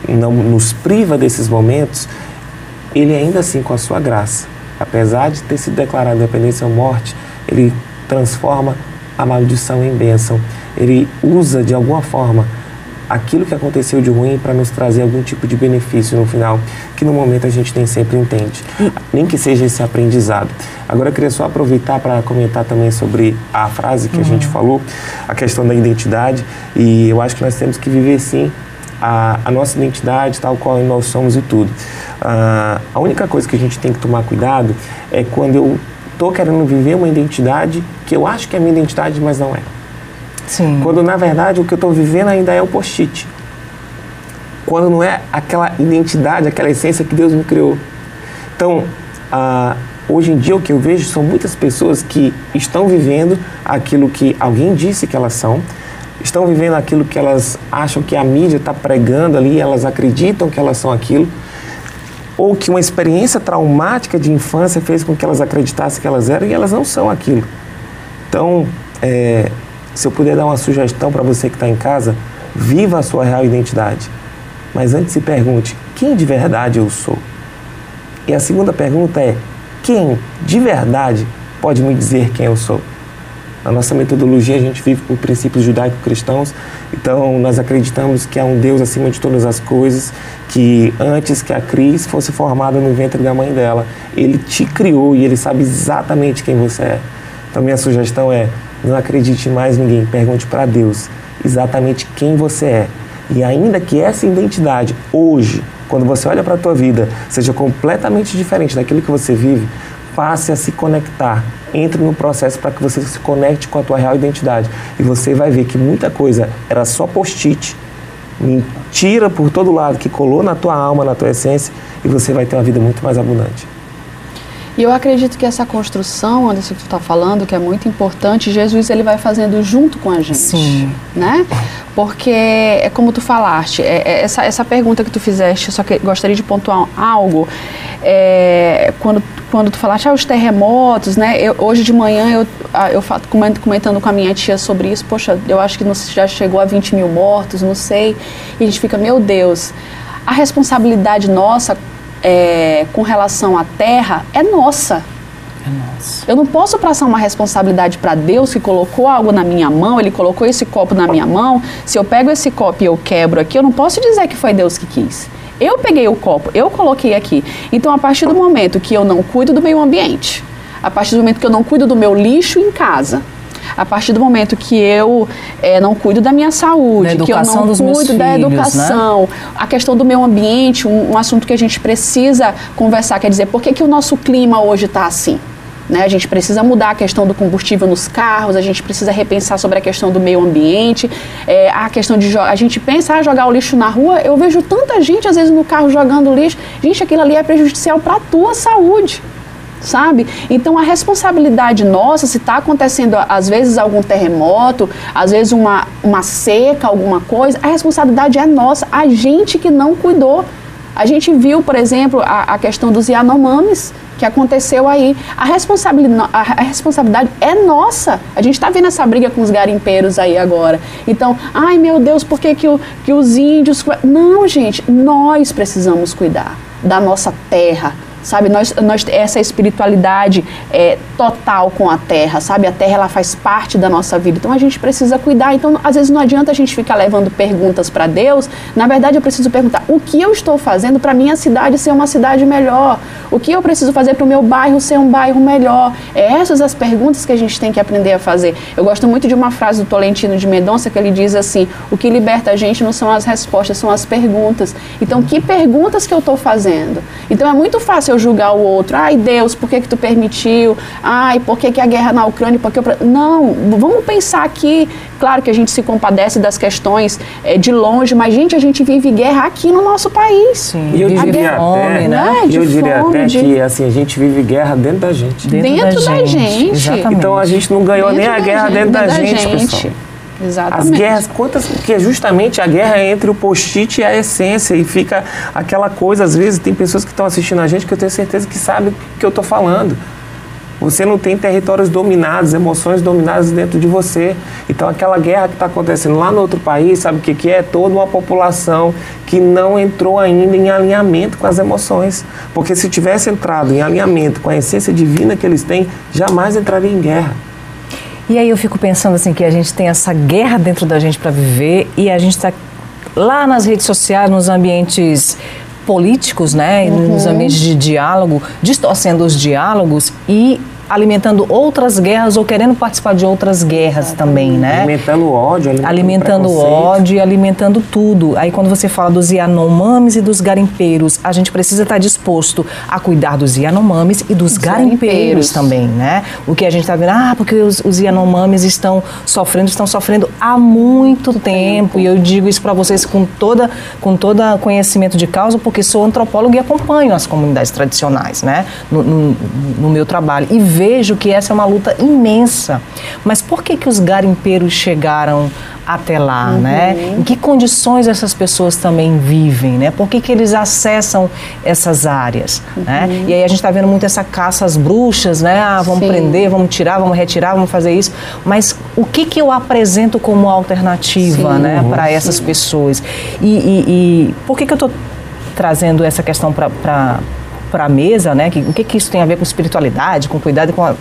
não nos priva desses momentos, Ele ainda assim, com a sua graça, apesar de ter sido declarado dependência ou morte, Ele transforma a maldição em bênção. Ele usa, de alguma forma, aquilo que aconteceu de ruim para nos trazer algum tipo de benefício no final, que no momento a gente nem sempre entende, nem que seja esse aprendizado. Agora eu queria só aproveitar para comentar também sobre a frase que a gente falou, a questão da identidade, e eu acho que nós temos que viver sim a nossa identidade, tal qual nós somos e tudo. A única coisa que a gente tem que tomar cuidado é quando eu estou querendo viver uma identidade que eu acho que é minha identidade, mas não é. Sim. Quando, na verdade, o que eu estou vivendo ainda é o post-it. Quando não é aquela identidade, aquela essência que Deus me criou. Então, hoje em dia, o que eu vejo são muitas pessoas que estão vivendo aquilo que alguém disse que elas são, estão vivendo aquilo que elas acham que a mídia está pregando ali, elas acreditam que elas são aquilo, ou que uma experiência traumática de infância fez com que elas acreditassem que elas eram e elas não são aquilo. Então, se eu puder dar uma sugestão para você que está em casa, viva a sua real identidade. Mas antes se pergunte, quem de verdade eu sou? E a segunda pergunta é, quem de verdade pode me dizer quem eu sou? Na nossa metodologia a gente vive por princípios judaico-cristãos, então nós acreditamos que há um Deus acima de todas as coisas, que antes que a Cris fosse formada no ventre da mãe dela, Ele te criou e Ele sabe exatamente quem você é. Então minha sugestão é, não acredite em mais ninguém, pergunte para Deus exatamente quem você é. E ainda que essa identidade, hoje, quando você olha para a tua vida, seja completamente diferente daquilo que você vive, passe a se conectar, entre no processo para que você se conecte com a tua real identidade. E você vai ver que muita coisa era só post-it, mentira por todo lado, que colou na tua alma, na tua essência, e você vai ter uma vida muito mais abundante. E eu acredito que essa construção, Anderson, que tu está falando, que é muito importante, Jesus ele vai fazendo junto com a gente. Sim. Né? Porque é como tu falaste, essa pergunta que tu fizeste, só que gostaria de pontuar algo, quando tu falaste os terremotos, né? Hoje de manhã eu comentando com a minha tia sobre isso, poxa, eu acho que já chegou a 20 mil mortos, não sei, e a gente fica, meu Deus, a responsabilidade nossa com relação à terra é nossa. Eu não posso passar uma responsabilidade para Deus que colocou algo na minha mão, Ele colocou esse copo na minha mão, se eu pego esse copo e eu quebro aqui, eu não posso dizer que foi Deus que quis. Eu peguei o copo, eu coloquei aqui. Então, a partir do momento que eu não cuido do meio ambiente, a partir do momento que eu não cuido do meu lixo em casa, a partir do momento que eu não cuido da minha saúde, que eu não cuido da educação, né? A questão do meio ambiente, um assunto que a gente precisa conversar, quer dizer, por que o nosso clima hoje está assim? Né? A gente precisa mudar a questão do combustível nos carros, a gente precisa repensar sobre a questão do meio ambiente, a questão de a gente pensa jogar o lixo na rua, eu vejo tanta gente às vezes no carro jogando lixo, gente, aquilo ali é prejudicial para a tua saúde. Sabe? Então a responsabilidade nossa, se está acontecendo às vezes algum terremoto, às vezes uma seca, alguma coisa, a responsabilidade é nossa, a gente que não cuidou. A gente viu, por exemplo, a questão dos Yanomamis, que aconteceu aí. A responsabilidade é nossa. A gente está vendo essa briga com os garimpeiros aí agora. Então, ai meu Deus, por que os índios... Não, gente, nós precisamos cuidar da nossa terra. Sabe, nós essa espiritualidade total com a terra, sabe? A terra, ela faz parte da nossa vida, então a gente precisa cuidar. Então, às vezes não adianta a gente ficar levando perguntas para Deus. Na verdade, eu preciso perguntar, o que eu estou fazendo para minha cidade ser uma cidade melhor? O que eu preciso fazer para o meu bairro ser um bairro melhor? Essas as perguntas que a gente tem que aprender a fazer. Eu gosto muito de uma frase do Tolentino de Mendonça, que ele diz assim, o que liberta a gente não são as respostas, são as perguntas. Então, que perguntas que eu estou fazendo? Então, é muito fácil eu julgar o outro. Ai, Deus, por que tu permitiu? Ai, por que a guerra na Ucrânia? Não, vamos pensar aqui. Claro que a gente se compadece das questões de longe, mas, gente, a gente vive guerra aqui no nosso país. Sim, e eu diria até, né? Que assim, a gente vive guerra dentro da gente. Dentro da gente. Exatamente. Então a gente não ganhou nem a guerra dentro da gente, pessoal. Exatamente. As guerras, que é justamente a guerra entre o post-it e a essência, e fica aquela coisa, às vezes tem pessoas que estão assistindo a gente que eu tenho certeza que sabem o que eu estou falando. Você não tem territórios dominados, emoções dominadas dentro de você. Então, aquela guerra que está acontecendo lá no outro país, sabe o que é? Toda uma população que não entrou ainda em alinhamento com as emoções. Porque se tivesse entrado em alinhamento com a essência divina que eles têm, jamais entraria em guerra. E aí eu fico pensando assim, que a gente tem essa guerra dentro da gente para viver e a gente está lá nas redes sociais, nos ambientes políticos, né, nos ambientes de diálogo, distorcendo os diálogos e alimentando outras guerras ou querendo participar de outras guerras também, né? Alimentando ódio, alimentando ódio e alimentando tudo. Aí quando você fala dos Yanomamis e dos garimpeiros, a gente precisa estar disposto a cuidar dos Yanomamis e dos garimpeiros também, né? O que a gente está vendo, porque os Yanomamis estão sofrendo há muito tempo. E eu digo isso para vocês com toda conhecimento de causa, porque sou antropóloga e acompanho as comunidades tradicionais, né? No meu trabalho. E vejo que essa é uma luta imensa. Mas por que os garimpeiros chegaram até lá, né? Em que condições essas pessoas também vivem, né? Por que eles acessam essas áreas, né? E aí a gente está vendo muito essa caça às bruxas, né? Vamos prender, vamos tirar, vamos retirar, vamos fazer isso. Mas o que eu apresento como alternativa, né? Para essas pessoas? E por que eu estou trazendo essa questão para a mesa, né? O que isso tem a ver com espiritualidade, com cuidado, com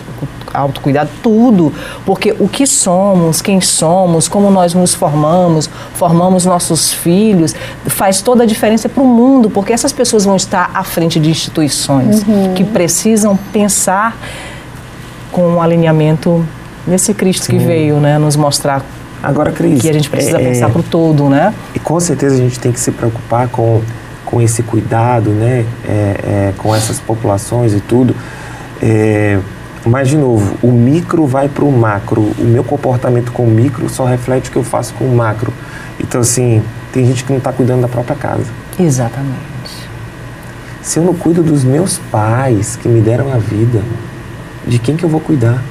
autocuidado, tudo. Porque o que somos, quem somos, como nós nos formamos nossos filhos, faz toda a diferença para o mundo, porque essas pessoas vão estar à frente de instituições que precisam pensar com um alinhamento nesse Cristo que veio, né? Nos mostrar agora, Cris, que a gente precisa pensar para o todo, né? E com certeza a gente tem que se preocupar com esse cuidado, né, com essas populações e tudo. Mas, de novo, o micro vai para o macro. O meu comportamento com o micro só reflete o que eu faço com o macro. Então, assim, tem gente que não está cuidando da própria casa. Exatamente. Se eu não cuido dos meus pais que me deram a vida, de quem que eu vou cuidar?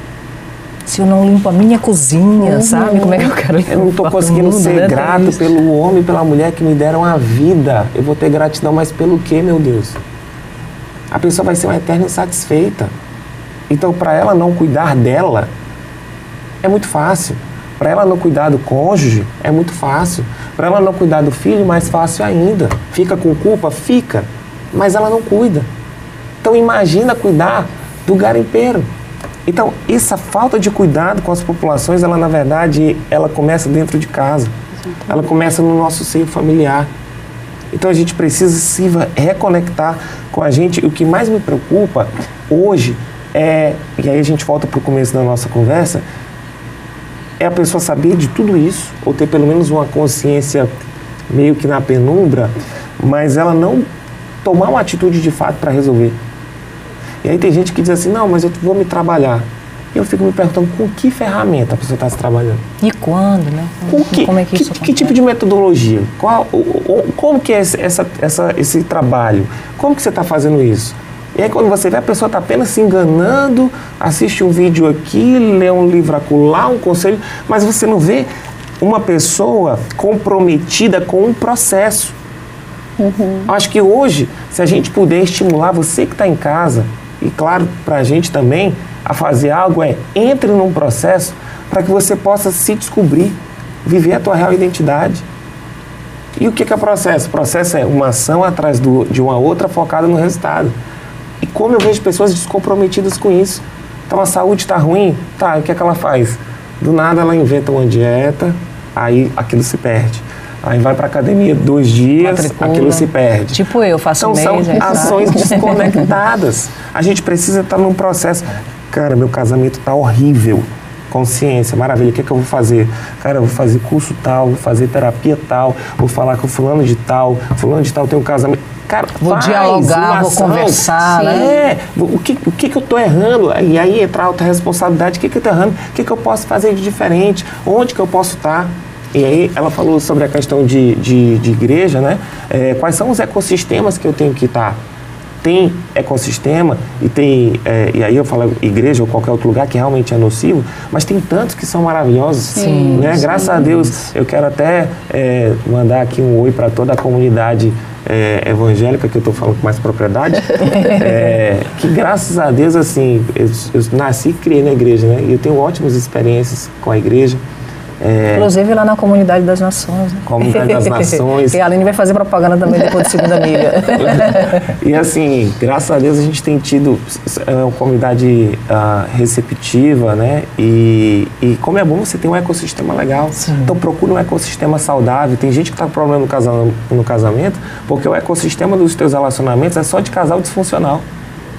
Se eu não limpo a minha cozinha, sabe? Como é que eu quero limpar? Eu não estou conseguindo ser grato pelo homem e pela mulher que me deram a vida. Eu vou ter gratidão, mas pelo quê, meu Deus? A pessoa vai ser uma eterna insatisfeita. Então, para ela não cuidar dela, é muito fácil. Para ela não cuidar do cônjuge, é muito fácil. Para ela não cuidar do filho, mais fácil ainda. Fica com culpa? Fica. Mas ela não cuida. Então, imagina cuidar do garimpeiro. Então, essa falta de cuidado com as populações, ela, na verdade, ela começa dentro de casa. Ela começa no nosso seio familiar. Então, a gente precisa se reconectar com a gente. O que mais me preocupa hoje e aí a gente volta para o começo da nossa conversa, é a pessoa saber de tudo isso, ou ter pelo menos uma consciência meio que na penumbra, mas ela não tomar uma atitude de fato para resolver. E aí tem gente que diz assim, não, mas eu vou me trabalhar. E eu fico me perguntando com que ferramenta a pessoa está se trabalhando. E quando, né? Como é que isso acontece? Que tipo de metodologia? Como que é esse trabalho? Como que você está fazendo isso? E aí quando você vê, a pessoa está apenas se enganando, assiste um vídeo aqui, lê um livro acolá, um conselho, mas você não vê uma pessoa comprometida com um processo. Acho que hoje, se a gente puder estimular você que está em casa, e claro, para a gente também, a fazer algo entre num processo para que você possa se descobrir, viver a tua real identidade. E o que é processo? O processo é uma ação atrás de uma outra focada no resultado. E como eu vejo pessoas descomprometidas com isso. Então a saúde está ruim, o que é que ela faz? Do nada ela inventa uma dieta, aí aquilo se perde. Aí vai para academia 2 dias, aquilo se perde. Tipo eu faço então, são ações desconectadas. A gente precisa estar num processo. Cara, meu casamento tá horrível. Consciência, maravilha, o que é que eu vou fazer? Cara, eu vou fazer curso tal, vou fazer terapia tal, vou falar com fulano de tal tem um casamento. Cara, vou dialogar, vou conversar, né? O que eu tô errando? E aí entra a autorresponsabilidade, o que eu tô errando? O que eu posso fazer de diferente? Onde que eu posso estar? E aí ela falou sobre a questão de igreja, né? Quais são os ecossistemas que eu tenho que estar? Tem ecossistema e aí eu falo igreja ou qualquer outro lugar que realmente é nocivo, mas tem tantos que são maravilhosos, sim, né? Graças a Deus, eu quero até mandar aqui um oi para toda a comunidade evangélica, que eu estou falando com mais propriedade, que graças a Deus, assim, eu nasci e criei na igreja, né? E eu tenho ótimas experiências com a igreja. Inclusive lá na Comunidade das Nações. Né? Comunidade das Nações. E a Aline vai fazer propaganda também depois de Segunda Amiga. E assim, graças a Deus a gente tem tido uma comunidade receptiva, né? E como é bom você ter um ecossistema legal. Sim. Então procura um ecossistema saudável. Tem gente que está com problema no casamento porque o ecossistema dos teus relacionamentos é só de casal disfuncional.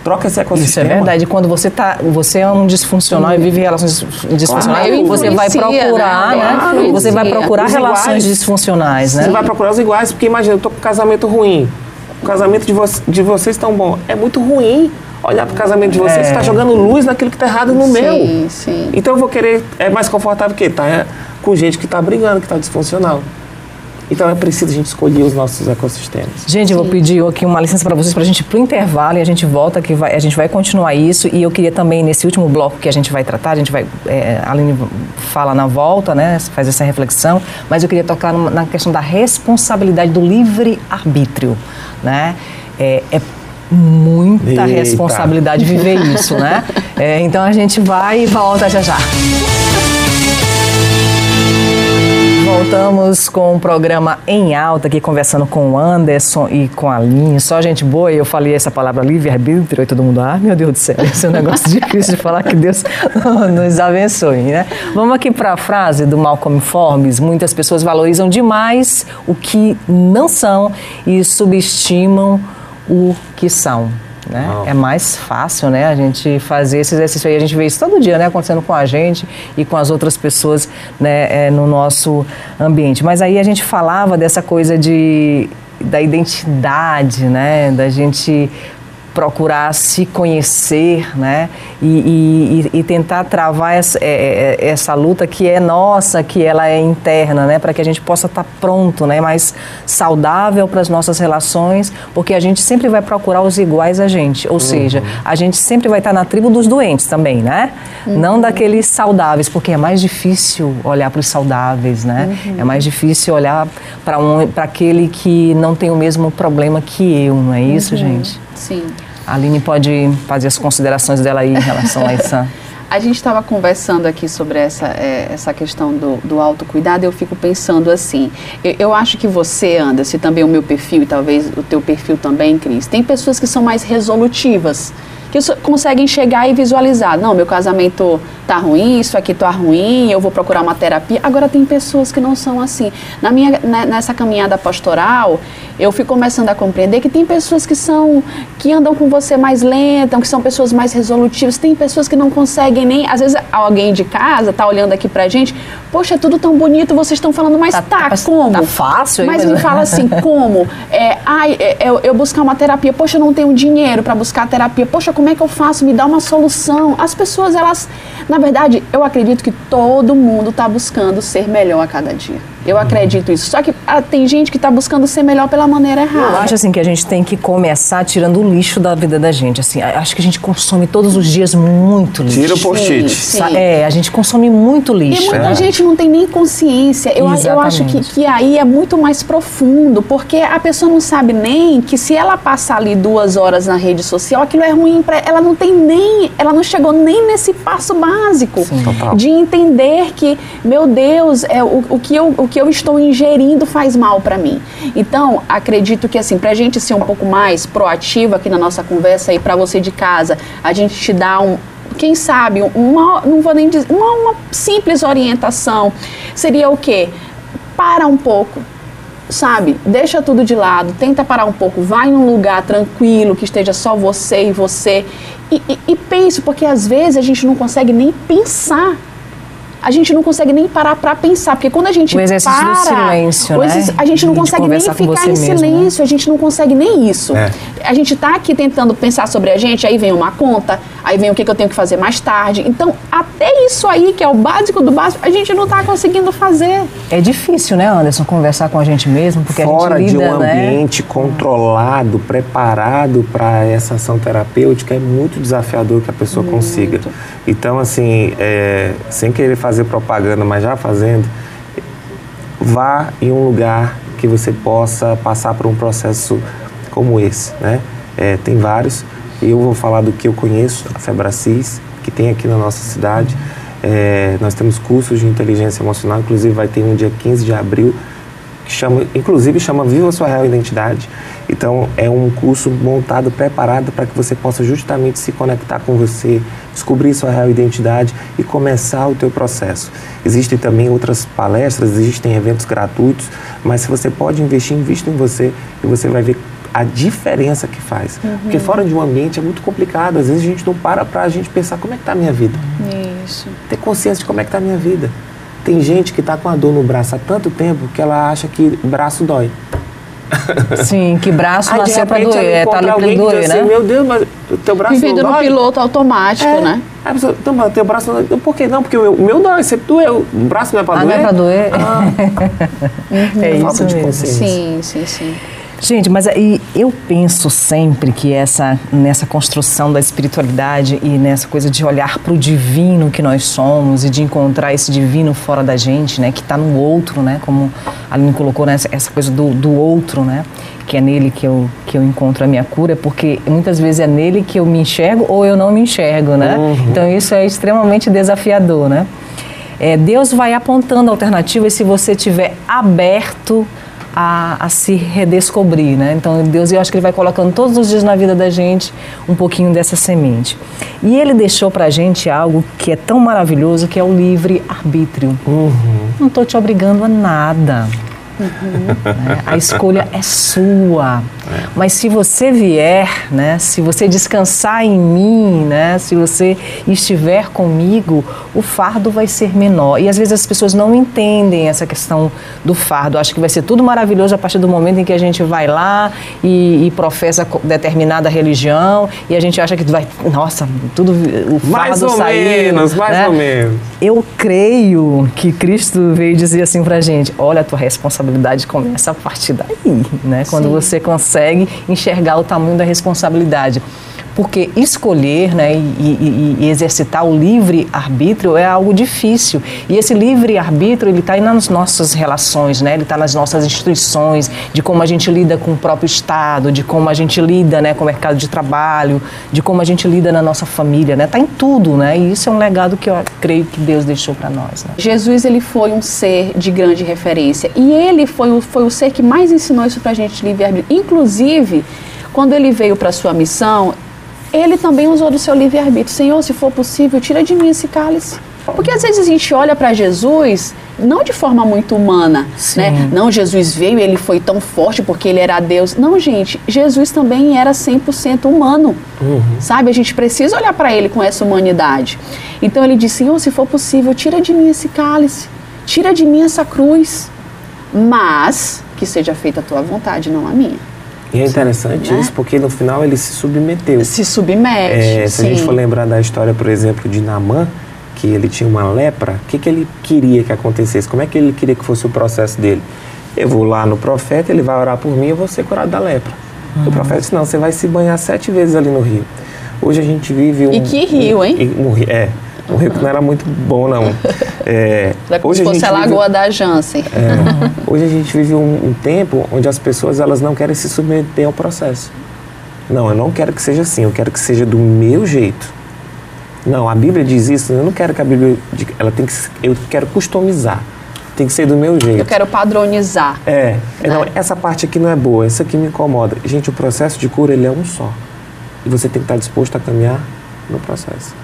Troca esse ecossistema. Isso é verdade. Quando você é um disfuncional e vive relações disfuncionais, claro, você vai procurar, né? Claro, você vai procurar relações disfuncionais, né? Você vai procurar os iguais, porque imagina, eu tô com um casamento ruim. O casamento de vocês tão bom. É muito ruim olhar para o casamento de vocês, você está jogando luz naquilo que está errado no meu. Sim. Então eu vou querer, é mais confortável que tá com gente que está brigando, que está disfuncional. Então é preciso a gente escolher os nossos ecossistemas. Gente, eu vou pedir aqui uma licença para vocês, para a gente ir para o intervalo e a gente volta, que a gente vai continuar isso. E eu queria também, nesse último bloco que a gente vai tratar, a Aline fala na volta, né, faz essa reflexão, mas eu queria tocar na questão da responsabilidade do livre-arbítrio, né? É muita responsabilidade viver isso, né? Então a gente vai e volta já já. Voltamos com o programa Em Alta, aqui conversando com o Anderson e com a Aline. Só gente boa, e eu falei essa palavra livre-arbítrio e todo mundo, meu Deus do céu, esse é um negócio difícil de falar, que Deus nos abençoe, né? Vamos aqui para a frase do Malcolm Forbes. Muitas pessoas valorizam demais o que não são e subestimam o que são. Né? É mais fácil, né, a gente fazer esse exercício aí. A gente vê isso todo dia, né, acontecendo com a gente e com as outras pessoas, né, no nosso ambiente. Mas aí a gente falava dessa coisa da identidade, né, da gente procurar se conhecer, né, e tentar travar essa luta que é nossa, que ela é interna, né, para que a gente possa estar pronto, né, mais saudável para as nossas relações, porque a gente sempre vai procurar os iguais a gente, ou seja, a gente sempre vai estar na tribo dos doentes também, né, não daqueles saudáveis, porque é mais difícil olhar para os saudáveis, né, é mais difícil olhar para aquele que não tem o mesmo problema que eu, não é isso, gente? Sim. A Aline pode fazer as considerações dela aí em relação a essa... A gente estava conversando aqui sobre essa questão do autocuidado, eu fico pensando assim, eu acho que você, Anderson, e também o meu perfil, e talvez o teu perfil também, Cris, tem pessoas que são mais resolutivas, que conseguem chegar e visualizar, não, meu casamento tá ruim, isso aqui tá ruim, eu vou procurar uma terapia. Agora tem pessoas que não são assim. Nessa caminhada pastoral, eu fui começando a compreender que tem pessoas que andam com você mais lenta, que são pessoas mais resolutivas, tem pessoas que não conseguem nem, às vezes alguém de casa tá olhando aqui pra gente, poxa, é tudo tão bonito, vocês estão falando, mas como? Tá fácil. Mas me fala assim, como? Eu buscar uma terapia, poxa, eu não tenho dinheiro para buscar terapia, poxa, como é que eu faço? Me dá uma solução. As pessoas, na verdade, eu acredito que todo mundo está buscando ser melhor a cada dia. Eu acredito isso. Só que tem gente que está buscando ser melhor pela maneira errada. Eu acho assim que a gente tem que começar tirando o lixo da vida da gente. Assim, acho que a gente consome todos os dias muito lixo. Tira o post-it. A gente consome muito lixo. E muita gente não tem nem consciência. Eu acho que aí é muito mais profundo, porque a pessoa não sabe nem que se ela passar ali 2 horas na rede social, aquilo é ruim para ela. Ela não chegou nem nesse passo básico. Sim, de entender que, meu Deus, o que eu estou ingerindo faz mal para mim. Então, acredito que assim, pra gente ser um pouco mais proativo aqui na nossa conversa e para você de casa, a gente te dá quem sabe, não vou nem dizer, uma simples orientação, seria o quê? Para um pouco, sabe? Deixa tudo de lado, tenta parar um pouco, vai num lugar tranquilo, que esteja só você e você, e pense, porque às vezes a gente não consegue nem pensar. A gente não consegue nem parar para pensar, porque quando a gente o exercício do silêncio, né? A gente não consegue nem ficar em silêncio, né? A gente não consegue nem isso. A gente tá aqui tentando pensar sobre a gente, aí vem uma conta, aí vem o que eu tenho que fazer mais tarde. Então, até isso aí, que é o básico do básico, a gente não tá conseguindo fazer. É difícil, né, Anderson, conversar com a gente mesmo, porque fora a gente lida, de um ambiente controlado, preparado para essa ação terapêutica, é muito desafiador que a pessoa consiga. Então, assim, sem querer fazer propaganda, mas já fazendo, vá em um lugar que você possa passar por um processo como esse, né? Tem vários. Eu vou falar do que eu conheço, a Febracis, que tem aqui na nossa cidade. Nós temos cursos de inteligência emocional, inclusive vai ter um dia 15 de abril, que chama Viva Sua Real Identidade. Então, é um curso montado, preparado para que você possa justamente se conectar com você, descobrir sua real identidade e começar o teu processo. Existem também outras palestras, existem eventos gratuitos, mas se você pode investir, invista em você e você vai ver a diferença que faz. Porque fora de um ambiente é muito complicado, às vezes a gente não para a gente pensar como é que está a minha vida. Isso. Ter consciência de como é que está a minha vida. Tem gente que está com a dor no braço há tanto tempo que ela acha que o braço dói. Sim, que braço nasceu para doer, tá ali para doer, né? Assim, meu Deus, mas o teu braço vivendo não dói? no piloto automático, né? A pessoa, então, mas teu braço não dói. Por que não? Porque o meu dói, sempre doeu. O braço não é para doer? Não é para doer? É isso Falta de mesmo. consciência. Sim. Gente, mas eu penso sempre que nessa construção da espiritualidade e nessa coisa de olhar para o divino que nós somos e de encontrar esse divino fora da gente, né, que está no outro, né, como a Aline colocou, né, essa coisa do outro, né, que é nele que eu encontro a minha cura, porque muitas vezes é nele que eu me enxergo ou eu não me enxergo, né? Então isso é extremamente desafiador, né? Deus vai apontando alternativas se você estiver aberto a se redescobrir, né? Então Deus, eu acho que Ele vai colocando todos os dias na vida da gente um pouquinho dessa semente. E Ele deixou pra gente algo que é tão maravilhoso, que é o livre-arbítrio. Não estou te obrigando a nada. Né? A escolha é sua. Mas se você vier, né, se você descansar em mim, né, se você estiver comigo, o fardo vai ser menor. E às vezes as pessoas não entendem essa questão do fardo. Acho que vai ser tudo maravilhoso a partir do momento em que a gente vai lá e professa determinada religião e a gente acha que vai, nossa, tudo o fardo saiu. Mais ou menos. Eu creio que Cristo veio dizer assim pra gente: olha, a tua responsabilidade começa a partir daí, né? Quando você consegue enxergar o tamanho da responsabilidade. Porque escolher, né, e exercitar o livre-arbítrio é algo difícil. E esse livre-arbítrio, ele está aí nas nossas relações, né? Ele está nas nossas instituições, de como a gente lida com o próprio Estado, de como a gente lida, né, com o mercado de trabalho, de como a gente lida na nossa família, né? Está em tudo, né? E isso é um legado que eu creio que Deus deixou para nós, né? Jesus, ele foi um ser de grande referência. E ele foi o ser que mais ensinou isso para a gente, livre-arbítrio. Inclusive, quando ele veio para a sua missão, ele também usou do seu livre-arbítrio. Senhor, se for possível, tira de mim esse cálice. Porque às vezes a gente olha para Jesus não de forma muito humana, né? Não, Jesus veio e ele foi tão forte porque ele era Deus. Não, gente, Jesus também era 100% humano, sabe? A gente precisa olhar para ele com essa humanidade. Então ele disse: Senhor, se for possível, tira de mim esse cálice, tira de mim essa cruz, mas que seja feita a tua vontade, não a minha. E é interessante isso, porque no final ele se submeteu. Se submete, se a gente for lembrar da história, por exemplo, de Naamã, que ele tinha uma lepra, o que ele queria que acontecesse? Como é que ele queria que fosse o processo dele? Eu vou lá no profeta, ele vai orar por mim e eu vou ser curado da lepra. O profeta disse: não, você vai se banhar 7 vezes ali no rio. Hoje a gente vive E que rio, hein? Um rio que não era muito bom, não. Como se fosse a Lagoa da Jansen. Hoje a gente vive um tempo onde as pessoas, elas não querem se submeter ao processo. Não, eu não quero que seja assim, eu quero que seja do meu jeito. Não, a Bíblia diz isso, eu não quero que a Bíblia... eu quero customizar. Tem que ser do meu jeito. Eu quero padronizar. Não, essa parte aqui não é boa, essa aqui me incomoda. Gente, o processo de cura, ele é um só. E você tem que estar disposto a caminhar no processo.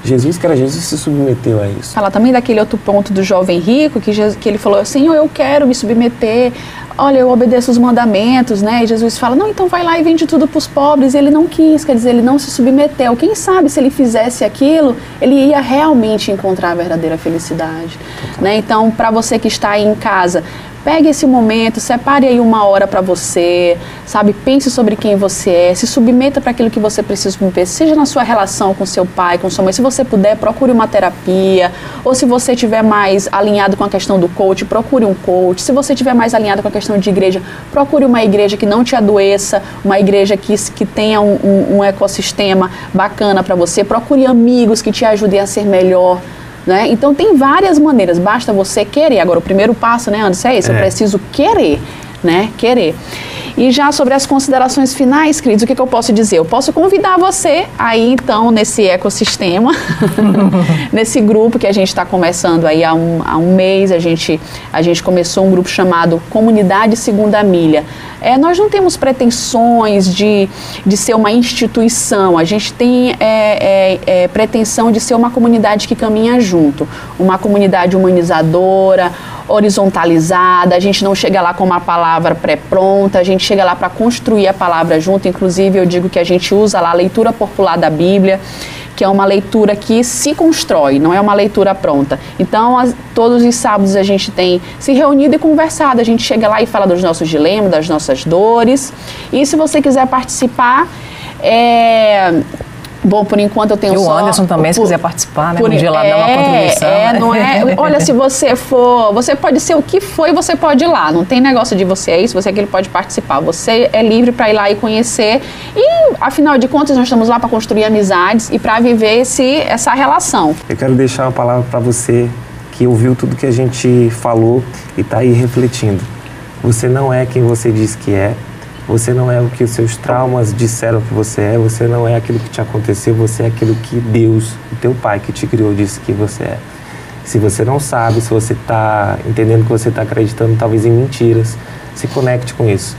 Jesus, que era Jesus, se submeteu a isso. Fala também daquele outro ponto do jovem rico, que ele falou: Senhor, eu quero me submeter, olha, eu obedeço os mandamentos, né? E Jesus fala: não, então vai lá e vende tudo para os pobres. Ele não quis, quer dizer, ele não se submeteu. Quem sabe se ele fizesse aquilo, ele ia realmente encontrar a verdadeira felicidade, né? Então, para você que está aí em casa, pegue esse momento, separe aí uma hora para você, sabe? Pense sobre quem você é, se submeta para aquilo que você precisa submeter, seja na sua relação com seu pai, com sua mãe. Se você puder, procure uma terapia, ou se você estiver mais alinhado com a questão do coach, procure um coach. Se você estiver mais alinhado com a questão de igreja, procure uma igreja que não te adoeça, uma igreja que tenha um ecossistema bacana para você. Procure amigos que te ajudem a ser melhor. Né? Então tem várias maneiras, basta você querer. Agora o primeiro passo, né, Anderson, é esse, eu preciso querer, né, querer. E já sobre as considerações finais, queridos, o que eu posso dizer? Eu posso convidar você aí, então, nesse ecossistema, nesse grupo que a gente está começando aí há um mês, a gente começou um grupo chamado Comunidade Segunda Milha. Nós não temos pretensões de ser uma instituição, a gente tem pretensão de ser uma comunidade que caminha junto, uma comunidade humanizadora, horizontalizada, a gente não chega lá com uma palavra pré-pronta, a gente chega lá para construir a palavra junto. Inclusive eu digo que a gente usa lá a leitura popular da Bíblia, que é uma leitura que se constrói, não é uma leitura pronta. Então, todos os sábados a gente tem se reunido e conversado, a gente chega lá e fala dos nossos dilemas, das nossas dores. E se você quiser participar, bom, por enquanto eu tenho e só... o Anderson também, se quiser participar, né? Um dia lá dar uma contribuição. Não é... Olha, se você for... Você pode ser o que for e você pode ir lá. Não tem negócio de você é isso, você é aquilo, pode participar. Você é livre para ir lá e conhecer. E, afinal de contas, nós estamos lá para construir amizades e para viver essa relação. Eu quero deixar uma palavra para você que ouviu tudo que a gente falou e está aí refletindo. Você não é quem você diz que é. Você não é o que os seus traumas disseram que você não é aquilo que te aconteceu, você é aquilo que Deus, o teu Pai que te criou, disse que você é. Se você não sabe, se você está entendendo que você está acreditando talvez em mentiras, se conecte com isso.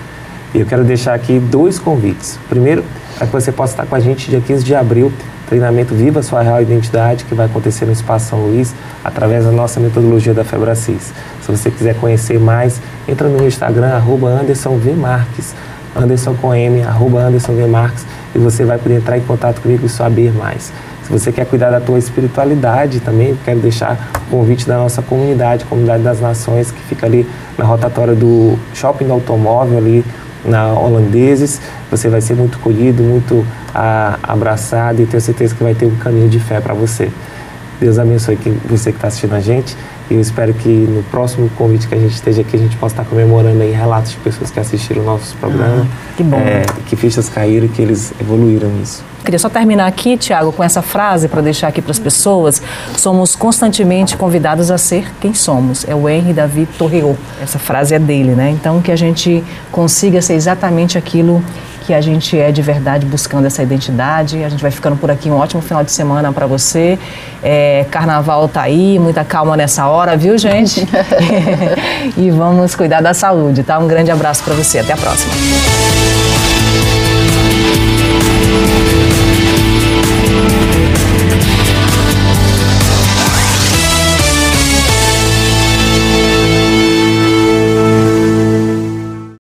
E eu quero deixar aqui 2 convites. Primeiro, para que você possa estar com a gente dia 15 de abril, treinamento Viva Sua Real Identidade, que vai acontecer no Espaço São Luís, através da nossa metodologia da Febracis. Se você quiser conhecer mais, entra no meu Instagram, @AndersonVMarques. Anderson com M, @AndersonVMarques, e você vai poder entrar em contato comigo e saber mais. Se você quer cuidar da tua espiritualidade também, eu quero deixar o convite da nossa comunidade, Comunidade das Nações, que fica ali na rotatória do Shopping do Automóvel, ali na Holandeses. Você vai ser muito colhido, muito abraçado, e tenho certeza que vai ter um caminho de fé para você. Deus abençoe você que está assistindo a gente. E eu espero que no próximo convite que a gente esteja aqui, a gente possa estar comemorando aí relatos de pessoas que assistiram o nosso programa. Que bom. Que fichas caíram e que eles evoluíram nisso. Queria só terminar aqui, Tiago, com essa frase para deixar aqui para as pessoas. Somos constantemente convidados a ser quem somos. É o Henri David Thoreau. Essa frase é dele, né? Então, que a gente consiga ser exatamente aquilo que a gente é de verdade, buscando essa identidade. A gente vai ficando por aqui. Um ótimo final de semana para você. Carnaval tá aí, muita calma nessa hora, viu, gente? E vamos cuidar da saúde, tá? Um grande abraço para você. Até a próxima.